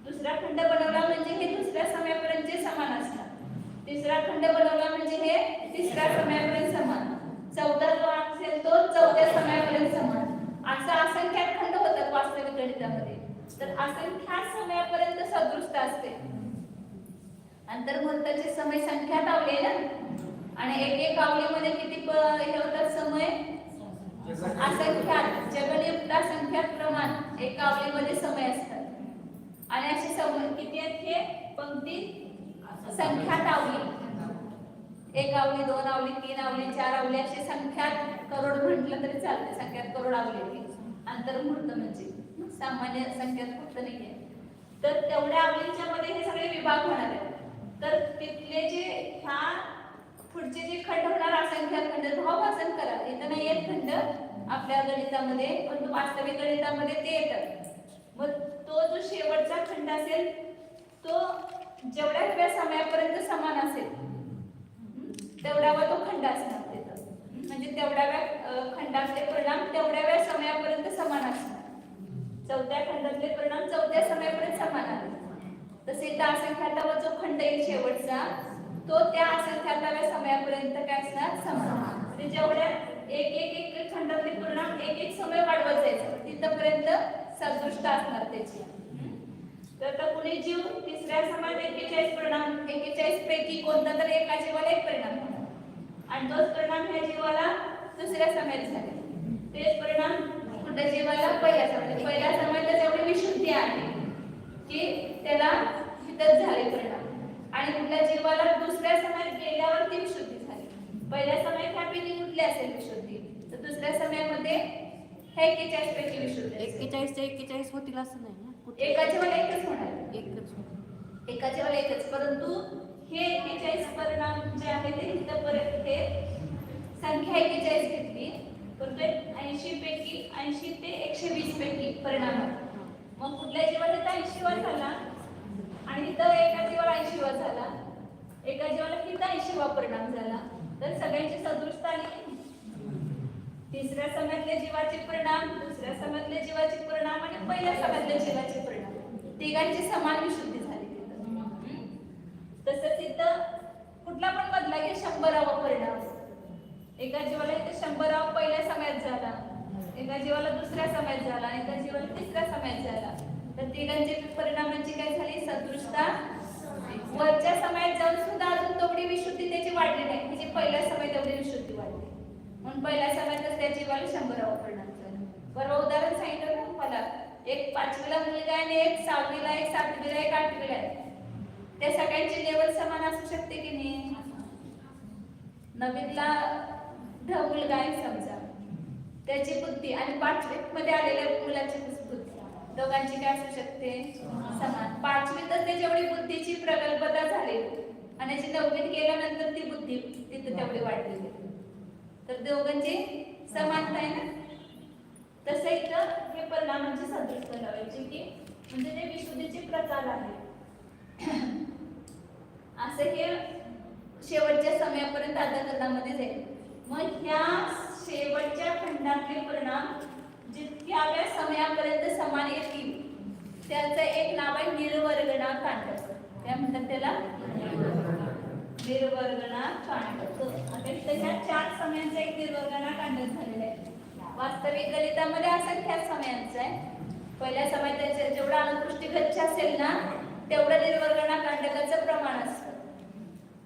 दुसरा खंड बनवला म्हणजे हे दुसऱ्या समयापर्यंतचे समान असणार. तिसरा खंड बनवला म्हणजे हे तिसऱ्या समयापर्यंत समान. चौथा जो असेल तो 4थ्या समयापर्यंत समान. असा असंख्यात खंड होतात वास्तविक गणितामध्ये. तर असंख्यात समयापर्यंत सदृष्ट असते. अंतर्मुहूर्ताची समय संख्यात आवली ना, आणि एक आवलीमध्ये किती हे होतात समय? असंख्यात, जगनियुक्त असंख्यात प्रमाण एक आवलीमध्ये समय असतात. आणि असे समय किती आहेत? हे पंक्ती संख्यात आवली. 1 आवली, 2 आवली, 3 आवली, 4 आवली असे संख्यात करोड म्हटलं तरी चालते. संख्यात करोड आवली आंतरमुहूर्त म्हणजे सामान्य संख्यात फक्त नाही आहे. तर तेवढ्या आवलींच्या मध्ये हे सगळे विभाग होणार आहेत. तर तिथले जे ह्या पुढचे जे खंड होणार असंख्यात खंड भावभाजन करा. इथं नाही येत खंड आपल्या गणितामध्ये, पण वास्तविक गणितामध्ये ते येतात. मग तो जो शेवटचा खंड असेल तो जेवढ्या समयापर्यंत समान असेल तेवढा तो खंड असणार तिथं. म्हणजे तेवढ्या खंडातले परिणाम तेवढ्या समयापर्यंत समान असणार. चौथ्या खंडातले परिणाम चौथ्या समयापर्यंत समान आले. तसे त्या असंख्यातावा जो खंड येईल शेवटचा तो त्या असंख्याताव्या समयापर्यंत काय असणार समान. म्हणजे जेवढ्या एक एक एक खंडातले परिणाम एक एक समय वाढवत जायचं तिथपर्यंत सदृष्ट असणार त्याची. तर कुणी जीव तिसऱ्या समयात 41 परिणाम 41 पैकी कोणता तर एका जीवाला एक परिणाम होणार आणि तोच परिणाम ह्या जीवाला दुसऱ्या समयात झाले. तेच परिणाम कुठल्या जीवाला पहिल्या समयात जेवढी विशुद्धी आहे की त्याला हितच झाले परिणाम आणि कुठल्या जीवाला दुसऱ्या समयात गेल्यावर ती विशुद्धी झाली. पहिल्या समयात ह्यापैकी कुठली असेल विशुद्धी तर दुसऱ्या समयामध्ये हे 41 पैकी विशुद्धी 41 चे 41 होतील असं नाही ना. एकाच्या वेळेला एकच होणार. एकाच्या वेळेला एकच. परंतु हे 41 परिणाम जे आहे ते इथपर्यंत हे संख्या 41 घेतली परंतु 80 पैकी 80 ते 120 पैकी परिणाम आहे. मग कुठल्या जीवाला 80 वर झाला आणि इथं एका जीवाला 80 वर झाला, एका जीवाला इथं 80 वा परिणाम झाला तर सगळ्यांची सदृष्टता आली. तिसऱ्या समयातल्या जीवाचे परिणाम, दुसऱ्या समयातल्या जीवाचे परिणाम आणि पहिल्या समयातल्या जीवाचे परिणाम तिघांची समान विशुद्धी झाली तिथं. तसंच इथं कुठला पण बदला की 100वा परिणाम एका जीवाला इथे 100वा पहिल्या समयात झाला, एका जीवाला दुसऱ्या समयात झाला आणि एका जीवाला तिसऱ्या समयात झाला. तर तिघांची परिणामांची काय झाली सदृष्टता. वरच्या समयात जाऊन सुद्धा अजून तेवढी विशुद्धी त्याची वाढली नाही, म्हणजे पहिल्या समयात एवढी विशुद्धी वाढली म्हणून पहिल्या समयातच त्या जीवाला 100वा परिणाम झाला. बरोबर उदाहरण सांगितलं ना मला, एक 5वीला मुलगा आहे आणि एक 6वीला, एक 7वीला, एक 8वीला आहे. त्या सगळ्यांची लेवल समान असू शकते की नाही. 9वीतला मुलगा आहे समजा, त्याची बुद्धी आणि 5वीत मध्ये आलेल्या मुलाची बुद्धी दोघांची काय असू शकते समान. 5वीतच त्याची एवढी बुद्धीची प्रगल्भता झाली आणि 9वीत गेल्यानंतर ती बुद्धी तिथे तेवढी वाढलेली तर दोघांची समानता आहे ना. तसं इथं हे परिणामांची सदृष्टता लावायची की म्हणजे ते विशुद्धीचे प्रकार आहे असं हे शेवटच्या समयापर्यंत आधाकरणामध्ये जाईल. मग ह्या शेवटच्या खंडातले परिणाम जितक्या समयापर्यंत समान येतील त्याचं एक नाव आहे निर्वर्गणाकांड. काय म्हणतात त्याला निर्वर्गणाकांड. आता ह्या 4 समयांचा एक निर्वर्गणाकांड झालेला आहे. वास्तविक गणितामध्ये असंख्यात समयांचं आहे. पहिल्या समयात जेवढा अनुकृष्टी गच्छ असेल ना तेवढं निर्वर्गणाकांडकाचं प्रमाण असतं.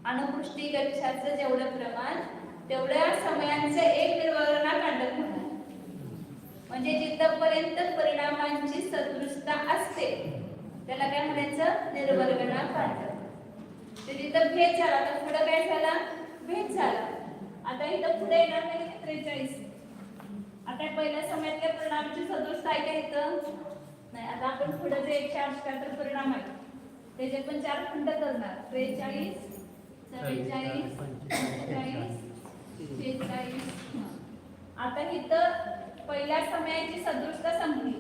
अनुकृष्टी गच्छाचं जेवढं प्रमाण तेवढ्या समयांचं एक निर्वर्गणाकांडक होणार. म्हणजे जिथपर्यंत परिणामांची सदृष्टता असते त्याला काय म्हणायचं निर्वर्गणाकांडक. ते तिथं भेद झाला तर पुढे काय झाला भेद झाला. आता इथं पुढे येणार नाही 43. आता पहिल्या समयातल्या परिणामाची सदृष्टता आहे का इथं नाही. आता आपण पुढे जे 178 परिणाम आहेत त्याचे पण 4 खंड करणार. 43 44 45 46. आता इथं पहिल्या समयाची सदृष्टता संपली,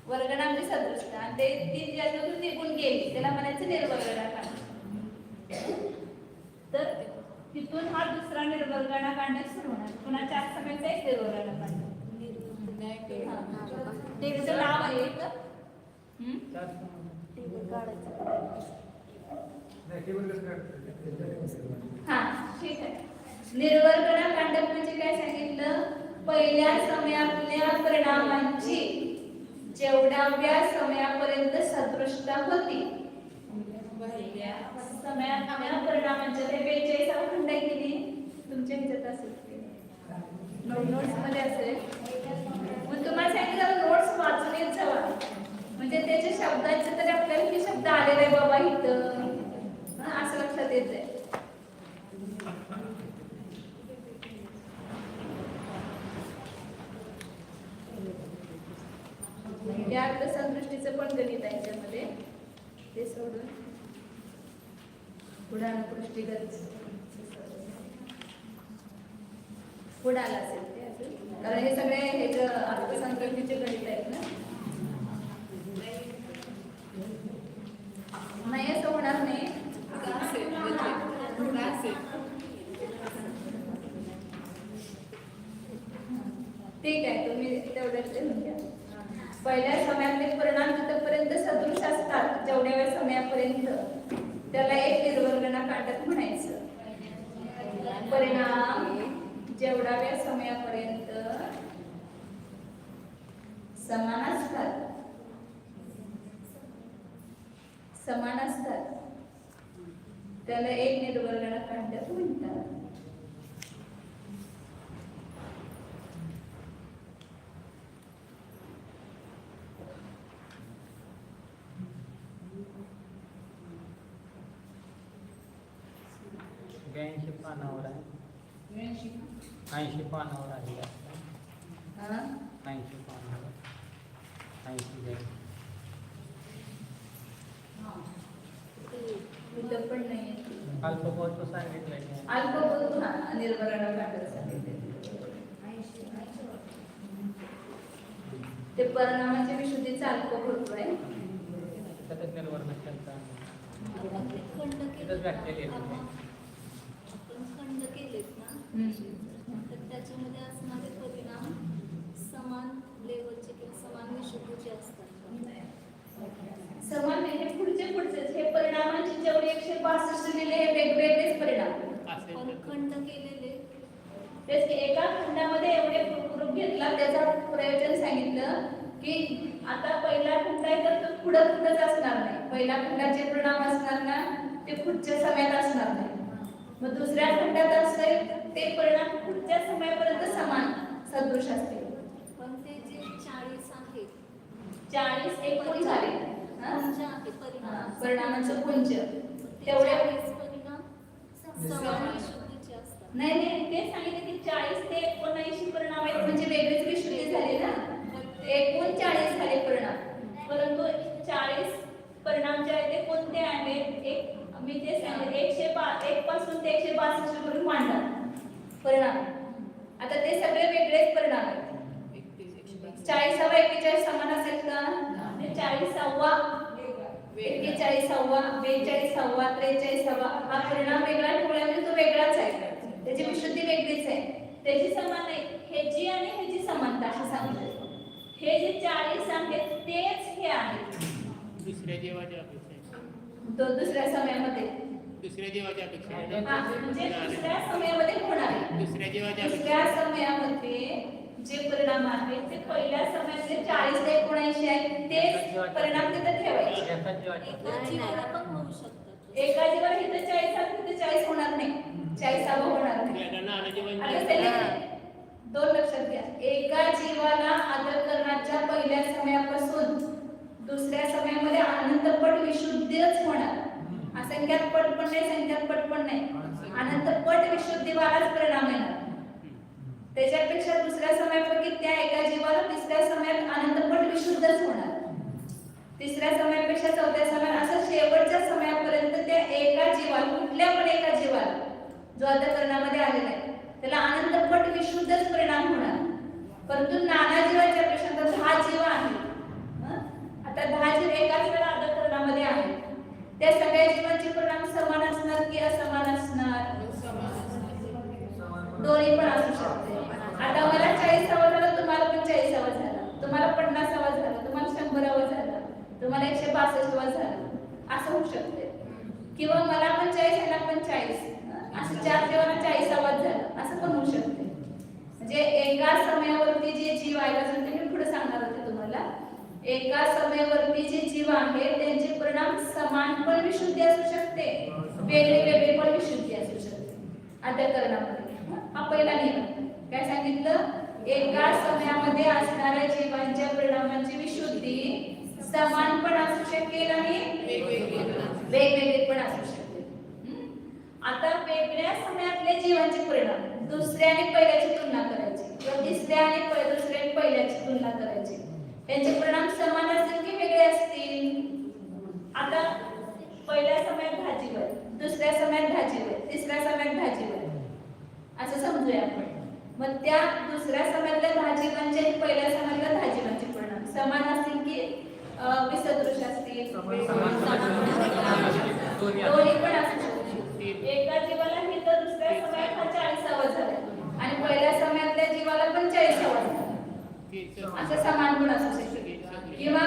वर्गणांची सदृष्टता आणि ते ती ज्यातून निघून गेली त्याला म्हणायचं निर्वर्गणाकांड. तर तिथून हा दुसरा निर्वर्गणाकांड सुरू होणार. पुन्हा 4 समयाचा एक निर्वर्गणाकांड. त्याचं नाव आहे हा ठीक आहे. निर्वर्गणाकांड म्हणजे काय सांगितलं पहिल्या समयातल्या परिणामांची जेवढ्या समयापर्यंत सदृष्टता होती पहिल्या समयातल्या परिणामांच्या ते 42 खंड केली तुमच्या ह्याच्यात असेल नोट्स मध्ये असेल. मग तुम्हाला सांगितलं नोट्स वाचून येत जावा म्हणजे त्याच्या शब्दाचे तरी आपल्याला हे शब्द आलेले आहे बाबा इथं असं लक्षात येत. सोडून पुढानुपृष्ठीगत पुढे आला असेल ते अजून, कारण हे सगळे हे जे अर्थसंकल्पीचे गणित आहेत ना. नाही असं होणार नाही. ठीक आहे, तुम्ही तेवढंच ते घ्या. पहिल्या समयातले परिणाम जिथपर्यंत सदृश असतात जेवढ्या वेळ समयापर्यंत त्याला एक निर्वर्गणा काढत म्हणायचं. परिणाम जेवढा वेळ समयापर्यंत समान असतात त्याला एक निर्वर्गणा काढत म्हणतात. ऐंशी पानावर आहे. 80 पानावर आहे. 80 पानावर 80 इथं पण नाही अल्पबोध सांगितलंय. अल्पबोध निर्वर्ण काढत सांगितले. ते परिणामाची विशुद्धीचा अल्पबोध आहे. सतत निर्वर्ण शब्द खंड इथंच व्याख्या केली. आपण खंड केलेत ना, तर त्याच्यामध्ये असणारे परिणाम समान लेवलचे किंवा समान विशुद्धीचे असतात. समान नाही, हे पुढचे हे परिणामांचे जेवढे 162 लिहिले हे वेगवेगळेच परिणाम. पण खंड केलेले तेच की एका खंडामध्ये एवढे ग्रुप घेतला, त्याचा प्रयोजन सांगितलं की आता पहिला खंड आहे तर तो पुढंच असणार नाही. पहिल्या खंडाचे परिणाम असणार ना ते पुढच्या समयात असणार नाही. मग दुसऱ्या खंडात असेल ते परिणाम पुढच्या समयापर्यंत समान सदृश असतील. पण ते जे 40 आहेत 40 एकूण झाले पुंज आहे परिणाम, परिणामाचं पुंज तेवढे तेवढे परिणाम समान विशुद्धीचे असतात. नाही ते सांगितलं की 40 ते 79 परिणाम आहेत, म्हणजे वेगळीच विशुद्धी झाली ना. एकूण 40 झाले परिणाम, परंतु 40 परिणाम जे आहेत ते कोणते आहेत? एक मी ते सांगितले 1 पासून ते 162 पर्यंत मांडतात परिणाम. आता ते सगळे वेगळेच परिणाम आहेत. 40वा 41 समान असेल का? 40वा 41वा 42वा 43वा हा परिणाम वेगळा ठेवल्यामुळे तो वेगळाच आहे. त्याची विशुद्धी वेगळीच आहे. त्याची समान नाही, ह्याची आणि ह्याची समानता असं सांगितलं. हे जे 40 आहेत तेच हे आहेत दुसऱ्या जीवाच्या अपेक्षा दुसऱ्या समयामध्ये. दुसऱ्या जीवाच्या अपेक्षा म्हणजे दुसऱ्या समयामध्ये होणार आहे. दुसऱ्या जीवाच्या दुसऱ्या समयामध्ये जे परिणाम आहेत ते पहिल्या समयातले 40 ते 79 आहेत तेच परिणाम तिथे ठेवायचे. एका जीवाला पण होऊ शकतात. एका जीवाला इथे 40 आहे तिथे 40 होणार नाही, 40वा होणार नाही. आता ते दोन लक्षात घ्या. एका जीवाला अंतःकरणाच्या पहिल्या समयापासून दुसऱ्या समयामध्ये अनंतपट विशुद्धीच होणार. असंख्यात पट पण नाही, संख्यात पट पण नाही, अनंतपट विशुद्धीवालाच परिणाम येणार. त्याच्यापेक्षा दुसऱ्या समयापैकी त्या एका जीवाला तिसऱ्या समयात अनंतपट विशुद्धच होणार. तिसऱ्या समयापेक्षा चौथ्या समयात असं शेवटच्या समयापर्यंत त्या एका जीवाला, कुठल्या पण एका जीवाला जो अंतःकरणामध्ये आलेला आहे त्याला अनंतपट विशुद्धच परिणाम होणार. परंतु नाना जीवाच्या पेक्षा 10 जीव आहेत. आता 10 जीव एकाच वेळा अंतःकरणामध्ये आहेत. त्या सगळ्या जीवांचे परिणाम समान असणार की असमान असणार? दोन्ही पण असू शकते. आता मला 40वा झाला, तुम्हाला पण 40वा झाला, तुम्हाला 50वा झाला, तुम्हाला 100वा झाला, तुम्हाला 162वा झाला, असं होऊ शकते. किंवा मला पण 40 ह्याला पण 40, असं 4 जीवांना 40वा झाला, असं पण होऊ शकते. म्हणजे एका समयावरती जे जीव आहे, अजून ते मी पुढे सांगणार होते तुम्हाला, एका समयावरती जे जीव आहेत त्यांचे परिणाम समान पण विशुद्धी असू शकते, वेगळे पण विशुद्धी असू शकते अंतःकरणामध्ये. हा पहिला नियम काय सांगितलं? एका समयामध्ये असणाऱ्या जीवांच्या परिणामांची विशुद्धी समान पण असू शकेल आणि वेगवेगळे पण असू शकते. आता वेगळ्या समयातले जीवांचे परिणाम दुसऱ्या आणि पहिल्याची तुलना करायची किंवा तिसऱ्या आणि दुसऱ्या आणि पहिल्याची तुलना करायची. त्यांचे परिणाम समान असतील की वेगळे असतील? आता समयात धाजीवर, दुसऱ्या समयात धाजीवर, तिसऱ्या समयात धाजीवर असं समजूया आपण. मग त्या दुसऱ्या समयातल्या धाजीवांचे आणि पहिल्या समयातल्या धाजीवांचे परिणाम समान असतील की विसदृश असतील? दोन्ही पण असू शकतील. एका जीवाला ही तर दुसऱ्या समयात हा 40वा झाला आणि पहिल्या समयातल्या जीवाला पण 40वा झाला असं समान गुण असू शकते. किंवा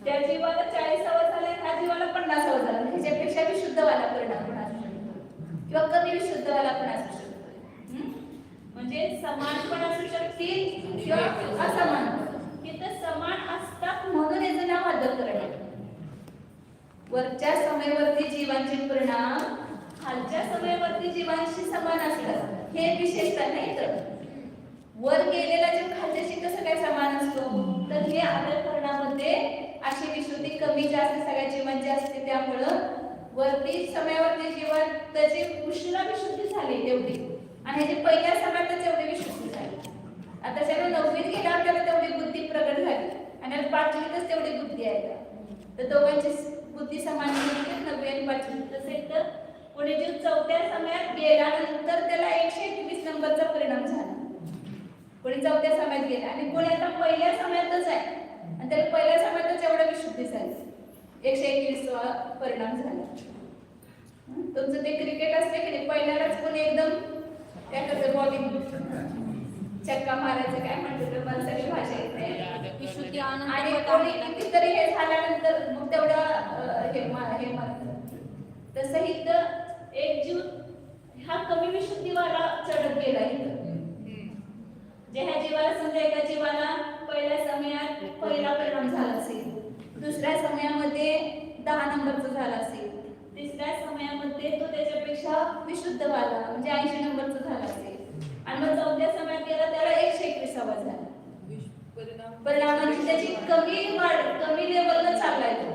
त्या जीवाला 40वा झाला ह्या जीवाला 50वा झाला, ह्याच्यापेक्षा विशुद्धवाला परिणाम पण असू शकतो किंवा कमी विशुद्धवाला पण असू शकतो. म्हणजे समान पण असू शकतील किंवा असमान. इथं समान असतात म्हणून याचं नाव अधःकरण आहे. वरच्या समयवर्ती जीवांचे परिणाम खालच्या समयवर्ती जीवांशी समान असतात हे विशेषतः नाही. तर वर गेलेला जीव खालच्याशी कसं काय समान असतो, तर हे अधःकरणामध्ये अशी विशुद्धी कमी जास्त सगळ्या जीवांची असते. त्यामुळं वरती समयावरती जीवन त्याची उष्ण विशुद्धी झाली तेवढी आणि ह्याची पहिल्या समयातच एवढी विशुद्धी झाली. आता सगळं 9वीत गेल्यावर त्याला तेवढी बुद्धी प्रगट झाली आणि 5वीतच तेवढी बुद्धी आहे का, तर दोघांची बुद्धी समान म्हणजे 9वी आणि 5वी. तसेच तर पुढे जीव 4थ्या समयात गेल्यानंतर त्याला 121 नंबरचा परिणाम झाला. कोणी 4थ्या समयात गेला आणि कोणी आता पहिल्या समयातच आहे आणि त्याला पहिल्या समयातच एवढं विशुद्धी झाली, 121वा परिणाम झाला. तुमचं ते क्रिकेट असते की नाही, पहिल्यालाच कोणी एकदम त्याकडे बॉलिंग चक्का मारायचं काय म्हणतो तर मला सगळी भाषा येत नाही. विशुद्धी आणि आनंद कोणी कितीतरी हे झाल्यानंतर मग तेवढं हे मारतं. तसं इथं एक जीव हा कमी विशुद्धीवाला चढत गेला. इथं जे ह्या जीवाला समजा एका जीवाला पहिल्या समयात पहिला परिणाम झाला असेल, दुसऱ्या समयामध्ये 10 नंबरचा झाला असेल, तिसऱ्या समयामध्ये तो त्याच्यापेक्षा विशुद्ध वाला म्हणजे 80 नंबरचा झाला असेल आणि मग 4थ्या समयात गेला त्याला 121वा झाला. परिणामाची त्याची कमी लेवलला चाललाय तो.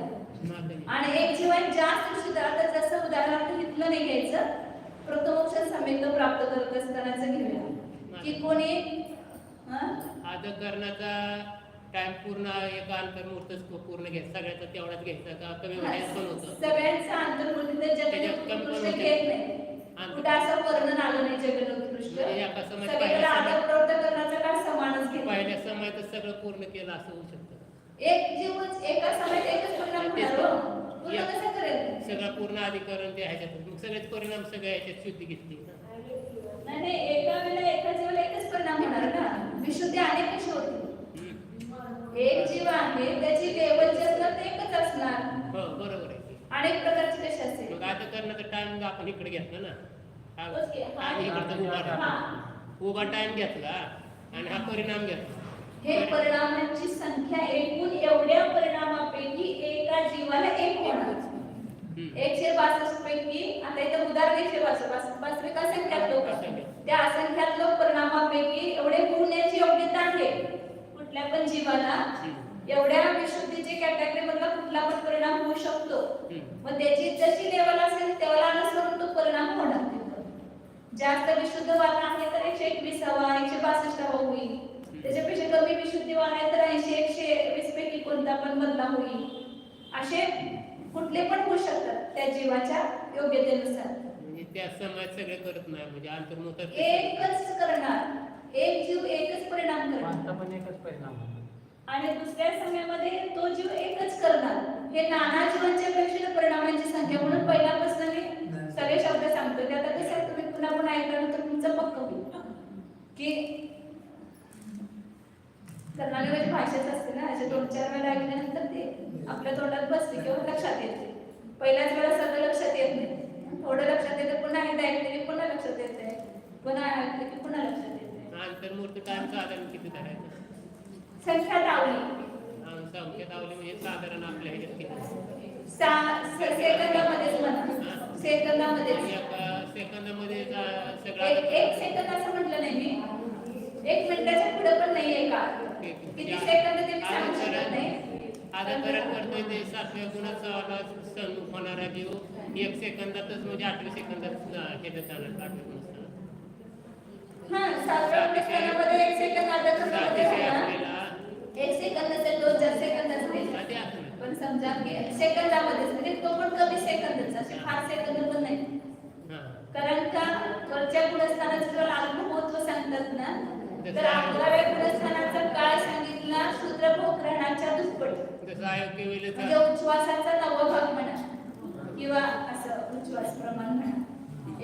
आणि एक जीवन जास्त विशुद्ध, आता जसं उदाहरणार्थ इथलं नाही घ्यायचं, प्रथमोपचार समेत प्राप्त करत असतानाच घेऊया की कोणी अधःकरणाचा टाइम पूर्ण एका अंतर्मुहूर्तच पूर्ण घ्यायचा, सगळ्याचा तेवढाच घ्यायचा का कमी होण्यास पण होतं? सगळ्यांचा अंतर्मुहूर्त जगन्नोत्कृष्ट घेत नाही. कुठं असं वर्णन आलं नाही जगन्नोत्कृष्ट. सगळ्याकडे आदर करण्याचा काय समानच घेत. पहिल्या समयातच सगळं पूर्ण केलं असं होऊ शकतं. एक जीवच एका समयात एकच परिणाम होणार हो. पूर्ण कसं करेल? सगळं पूर्ण अधिकरण ते ह्याच्यात मग सगळेच परिणाम सगळ्या ह्याच्यात शुद्धी घेतली. नाही एका वेळेला एका जीवाला एकच परिणाम होणार ना, विशुद्धी अनेक कशी होती. एक जीव आहे त्याची लेवल जे असणार ते एकच असणार. हो बरोबर आहे. अनेक प्रकारचे कसे असेल. मग अधःकरणाचा टाइम आपण इकडे घेतला ना, हा उभा टाइम घेतला आणि हा परिणाम घेतला. हे परिणामांची संख्या एकूण एवढ्या परिणामापैकी एका जीवाला एक होणार. 162 पैकी आता इथं उदाहरण 162 असंख्यात लोक, त्या असंख्यात लोक परिणामापैकी एवढे होण्याची योग्यता आहे. कुठल्या पण जीवाला एवढ्या विशुद्धीचे कॅटेगरी मधला कुठला पण परिणाम होऊ शकतो. मग त्याची जशी लेवल असेल त्याला अनुसरून तो परिणाम होणार. जास्त विशुद्ध वाला आहे तर 121वा 162वा होईल. त्याच्यापेक्षा कमी विशुद्धी वाला आहे तर 80 120 पैकी कोणता पण बदला होईल. असे कुठले पण होऊ शकतात त्या जीवाच्या योग्यतेनुसार. म्हणजे त्या समयात सगळे करत नाही, म्हणजे अंतर्मुहूर्त एकच करणार, एक जीव एकच परिणाम करणार पण एकच परिणाम होणार आणि दुसऱ्या समयामध्ये तो जीव एकच करणार. हे नाना जीवांच्या पेक्षा परिणामांची संख्या म्हणून पहिल्यापासून मी सगळे शब्द सांगतो. ते आता कसं तुम्ही पुन्हा पुन्हा ऐकल्यानंतर तुमचं पक्क होईल की कर्नाटकाची भाषाच असते ना, असे 2-4 वेळा ऐकल्यानंतर ते आपल्या तोंडात बसते किंवा लक्षात येते. पहिल्याच वेळा सगळं लक्षात येत नाही, थोडं लक्षात येतं, पुन्हा एकदा ऐकले की पुन्हा लक्षात येते, पुन्हा ऐकले की पुन्हा लक्षात येते. अंतर्मुहूर्त टाइम साधारण किती धरायचं? संख्या दावली संख्या दावली म्हणजे साधारण आपल्या ह्याच्यात किती? सेकंदामध्येच म्हणा, सेकंदामध्येच. सेकंदामध्ये सगळं एक सेकंद असं म्हटलं नाही मी, 1 मिनिटाच्या पुढे पण नाहीये का, किती सेकंद ते सांगू शकत नाही. अधःकरण करतोय ते 7व्या गुणाचा सण होणारा जीव 1 सेकंदातच म्हणजे 8व्या सेकंदात हे जाणार 8व्या गुणाचा. हा 7व्या गुणामध्ये 1 सेकंद अधःकरण होते ना, 1 सेकंद असेल 2-4 सेकंद असेल. पण समजा की सेकंदामध्येच, म्हणजे तो पण कमी सेकंदच, असे फार सेकंद पण नाही. हा. कारण का वरच्या गुणस्थानाचं जर महत्व सांगतात ना, तर 11व्या गुणस्थानाचा काळ सांगितला शूद्र भोगग्रहणाच्या दुप्पट, जसं अयोग्य म्हणजे वेळेचा उच्छ्वासाचा 9वा भाग म्हणा किंवा असं उच्छ्वास प्रमाण म्हणा.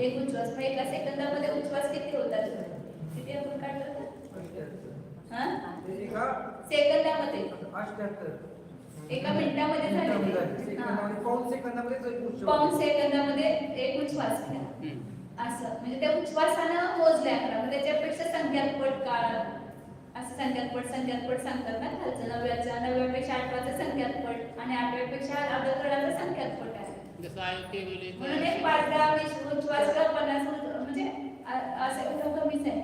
एक उच्छ्वास, मग एका सेकंदामध्ये उच्छ्वास किती होतात? किती आपण काढलं? हा, सेकंदामध्ये 88 एका मिनिटामध्ये झाले. सेकंदामध्ये पाऊण सेकंदामध्ये पाऊण सेकंदामध्ये एक उच्छ्वास घ्या. असं म्हणजे त्या उच्छ्वासानं मोजले 11, मग त्याच्यापेक्षा संख्यात्पट काळ असं संख्यात्पट सांगतात ना खालचं. 9व्यापेक्षा 8वाचा संख्यात्पट आणि 8व्यापेक्षा अवतरणाचा संख्यात्पट आहे. जसं अयोग्य म्हणून वेळेचा एक 5, 10, 20 उच्छ्वास किंवा 50 म्हणजे असं एवढं कमीच आहे.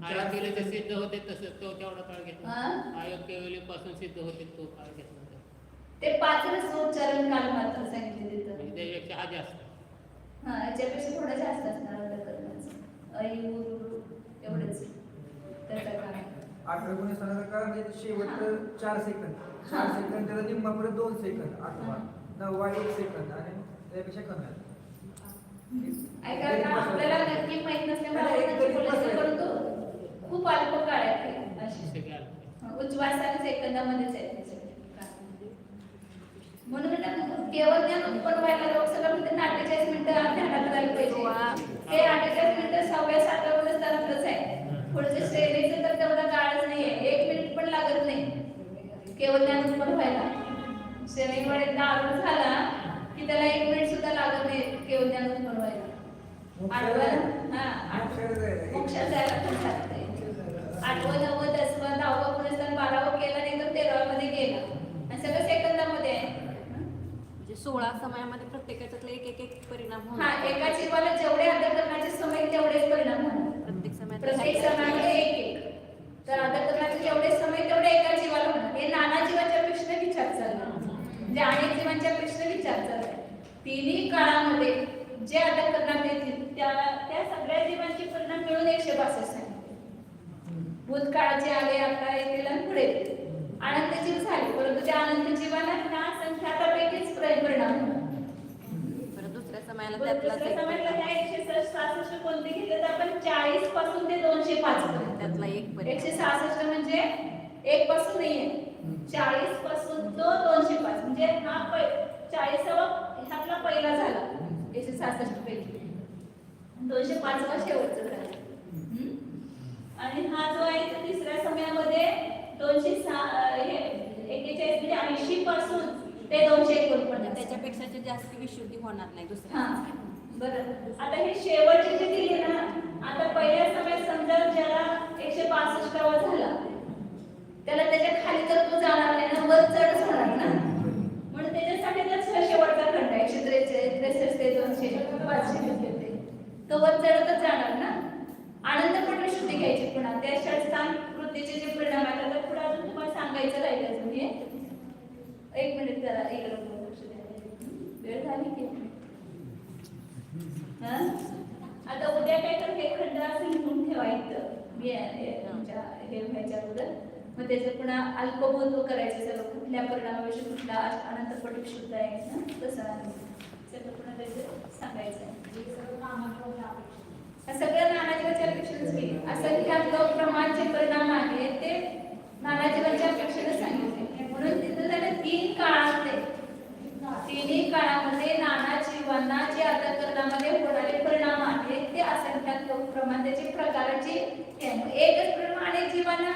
अयोग्य वेळेचे सिद्ध होते तसं तो तेवढा काळ घेतला. हा? अयोग्य वेळेपासून सिद्ध होते तो काळ घेतला ते 5 उच्चारण काल मात्र सांगितले तिथं. म्हणजे त्यापेक्षा हा जास्त. हा, याच्यापेक्षा थोडं जास्त असणार अवतरणाचं. ऐ उर एवढंच त्याचा काळ. 8व्या गुणस्थानाचा काळ म्हणजे शेवटचं 4 सेकंद, 4 सेकंद त्याला निम्मा परत 2 सेकंद, 8वा 9वा 1 सेकंद आणि त्यापेक्षा कमी आहे. ऐका का, आपल्याला नक्की माहित नसल्यामुळे आपण नक्की बोलायचं, परंतु खूप अल्प काळ आहे अशी. सगळे आले. उच्छ्वासाने सेकंदामध्येच आहे त्याचे काळ. म्हणून केवळ ज्ञान उत्पन्न व्हायला लोक सगळं म्हणते 48 मिनिटं ध्यानात राहिलं पाहिजे. हे 48 मिनिटं 6व्या 7व्या गुणस्थानातच आहे. पुढच्या श्रेणीचं तर तेवढा काळच नाहीये, 1 मिनिट पण लागत नाही केवळ ज्ञान उत्पन्न व्हायला. श्रेणीमध्ये आरूढ झाला की त्याला 1 मिनिट सुद्धा लागत नाही केवळ ज्ञान उत्पन्न व्हायला. मोक्षात जायला पण लागतंय. 8वं 9वं 10वं 10वं गुणस्थान 12वं केलं नाही तर 13व्यामध्ये गेलं आणि सगळं सेकंदामध्ये आहे. म्हणजे 16 समयामध्ये प्रत्येकाच्यातले एक परिणाम हा, होणार. एका जीवाला जेवढे आदर करण्याचे समय तेवढेच परिणाम होणार. प्रत्येक समयात प्रत्येक समामध्ये एक तर आदर करण्याचे जेवढे समय तेवढे एका जीवाला होणार. हे नाना जीवाच्या प्रश्न विचार चालला, म्हणजे अनेक जीवांच्या प्रश्न विचार चालला. तिन्ही काळामध्ये जे आदर करण्यात येतील त्या सगळ्या जीवांचे परिणाम मिळून 162 सांगितले. भूतकाळाचे आले, आता येतील आणि पुढे येतील. अनंत जीव झाले, परंतु त्या अनंत जीवाला ह्या संख्यातापैकीच परिणाम होणार. परत दुसऱ्या समयाला दुसऱ्या समाजाला ह्या 166 कोणते घेतले तर आपण 40 पासून ते 205 पर्यंत. त्यातला एक परिणाम. 166 म्हणजे 1 पासून नाहीये, 40 पासून तो 205 म्हणजे हा 40वा ह्यातला पहिला झाला 166 पैकी, 205वा शेवटचा झाला. आणि हा जो आहे तो तिसऱ्या समयामध्ये 241 म्हणजे 80 पासून ते 249. त्याच्यापेक्षा जास्त विशुद्धी होणार नाही दुसऱ्या. हा, बरं. आता हे शेवटचे जे दिले ना, आता पहिल्या समयात समजा ज्याला 162वा झाला त्याला त्याच्या खाली तर तो जाणार नाही ना, वर चढच होणार ना. म्हणून त्याच्यासाठी शेवटचा खंड आहे 143 ते 205 तो वर चढतच जाणार ना. आनंद पण विशुद्धी घ्यायची. पुन्हा त्या षटस्थान वृत्तीचे जे परिणाम आहेत तर पुढे अजून तुम्हाला सांगायचं राहिलं अजून हे. 1 मिनिट जरा इकडे लक्ष द्या, वेळ झाली की. आता उद्या काय तर हे खंड असं लिहून ठेवायचं मी तुमच्या हे व्हायच्या अगोदर. मग त्याचं पुन्हा अल्पबोध करायचं सगळं, कुठल्या परिणामाविषयी कुठला अनंतपट विशुद्ध आहे ना तसं सगळं पुन्हा त्याचं सांगायचं आहे. सगळं नानाजीवाच्या अपेक्षेनेच केली. असंख्यात प्रमाणचे परिणाम आहेत ते नानाजीवाच्या अपेक्षेने सांगितले. म्हणून तिथं त्याने 3 काळातले तिन्ही काळामध्ये नाना जीवांना जे अंतःकरणामध्ये होणारे परिणाम आहेत ते असंख्यात प्रमाण त्याची प्रकारची एकच परिणाम अनेक जीवांना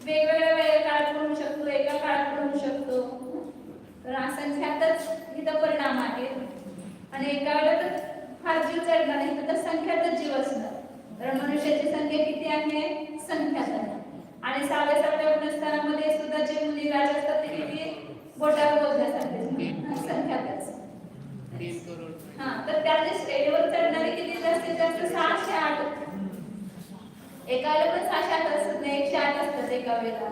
वेगवेगळ्या काळात होऊ शकतो, एका काळात होऊ शकतो. तर असंख्यातच इथं परिणाम आहेत आणि एका वेळेला तर फार जीव चढणार नाही तर संख्यातच जीव असणार. तर मनुष्याची संख्या किती आहे? संख्यात आहे. आणि 6व्या 7व्या गुणस्थानामध्ये सुद्धा जे मुली राज असतात ते किती बोटावर मोजण्यासारखे संख्यातच. 3 करोड. हा, तर त्यातले स्टेजवर चढणारे किती जास्तीत जास्त 608. एका वेळेला पण 608 असत नाही, 108 असतात एका वेळेला.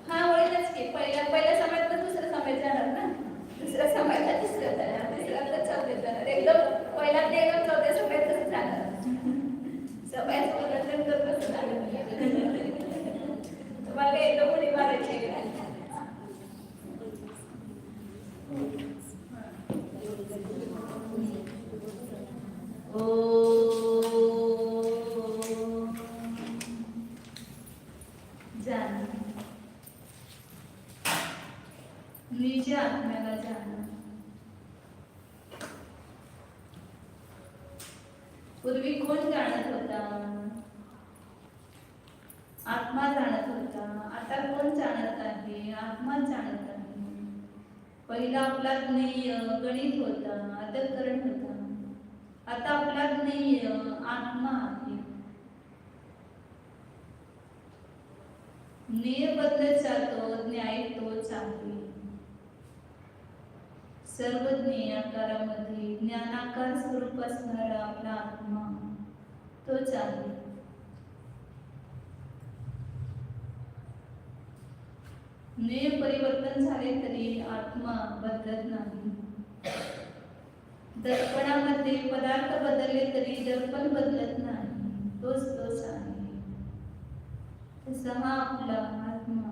हा, ओळखच की पहिल्या समयात तर दुसऱ्या समयात जाणार ना, दुसऱ्या समयाला तिसऱ्या जाणार, तिसऱ्या तर चौथ्यात जाणार. एकदम पहिला ते एकदम 4थ्या समयातच जाणार. समयात बदल तर कसं जाणार तुम्हाला एकदम उडी मारायची. जे आत्म्याला जाणणार. पूर्वी कोण जाणत होता? आत्मा जाणत होता. आता कोण जाणत आहे? आत्मा जाणत आहे. पहिला आपला ज्ञेय गणित होता, अंतःकरण होता. आता आपला ज्ञेय आत्मा आहे. ज्ञेय बदलत जातो, न्याय तोच आहे. सर्व ज्ञेयाकारामध्ये ज्ञानाकार स्वरूप असणारा आपला आत्मा तोच आहे. ज्ञेय परिवर्तन झाले तरी आत्मा बदलत नाही. दर्पणामध्ये पदार्थ बदलले तरी दर्पण बदलत नाही, तोच आहे. तसा हा आपला आत्मा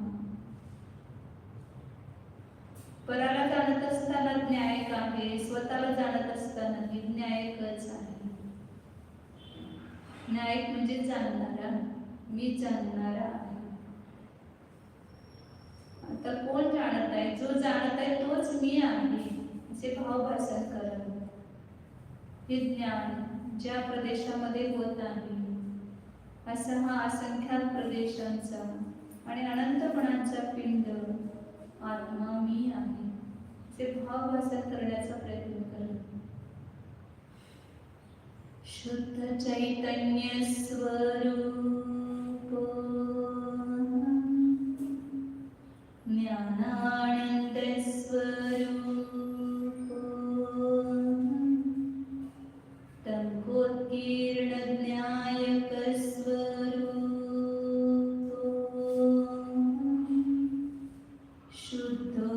पराला जाणत असताना न्यायक आहे, स्वतःला जाणत असताना न्यायकच आहे. न्यायक म्हणजे जाणणारा, मी जाणणारा आहे. आता कोण जाणत आहे? जो जाणत आहे तोच मी आहे असे भाव भासन करत. हे ज्ञान ज्या प्रदेशामध्ये होत आहे असा हा असंख्यात प्रदेशांचा आणि अनंतपणाचा पिंड आत्मा मी आहे असे भाव भासन करण्याचा प्रयत्न करत. शुद्ध चैतन्य स्वरूप ज्ञानानंद स्वरूप तंकोत्कीर्ण ज्ञायक स्वरूप शुद्धो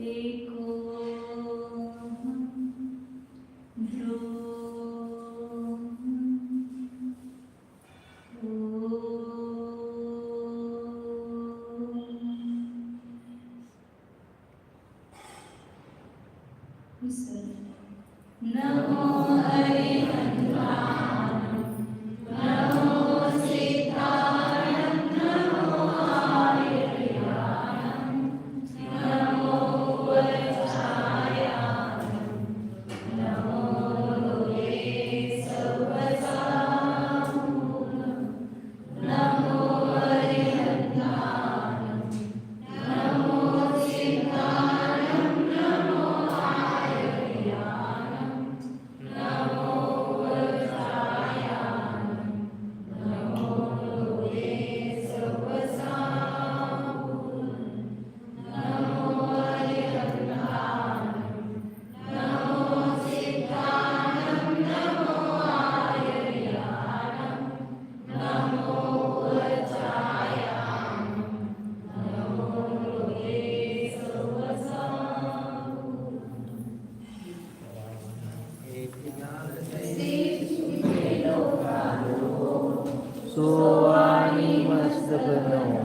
एको नमो हरिहंताणं, नमो सिद्धाणं, नमो आर्याणं, नमो वज्रायाणं, नमो लोके सवसामूलं, नमो हरिहंताणं, नमो सिद्धाणं, नमो आर्याणं, नमो वज्रायाणं, नमो लोके सवसामूलं, नमो हरिहंताणं, नमो सिद्धाणं, नमो आर्याणं, नमो वज्रायाणं, नमो लोके सवसामूलं. सो आणि मस्त बनव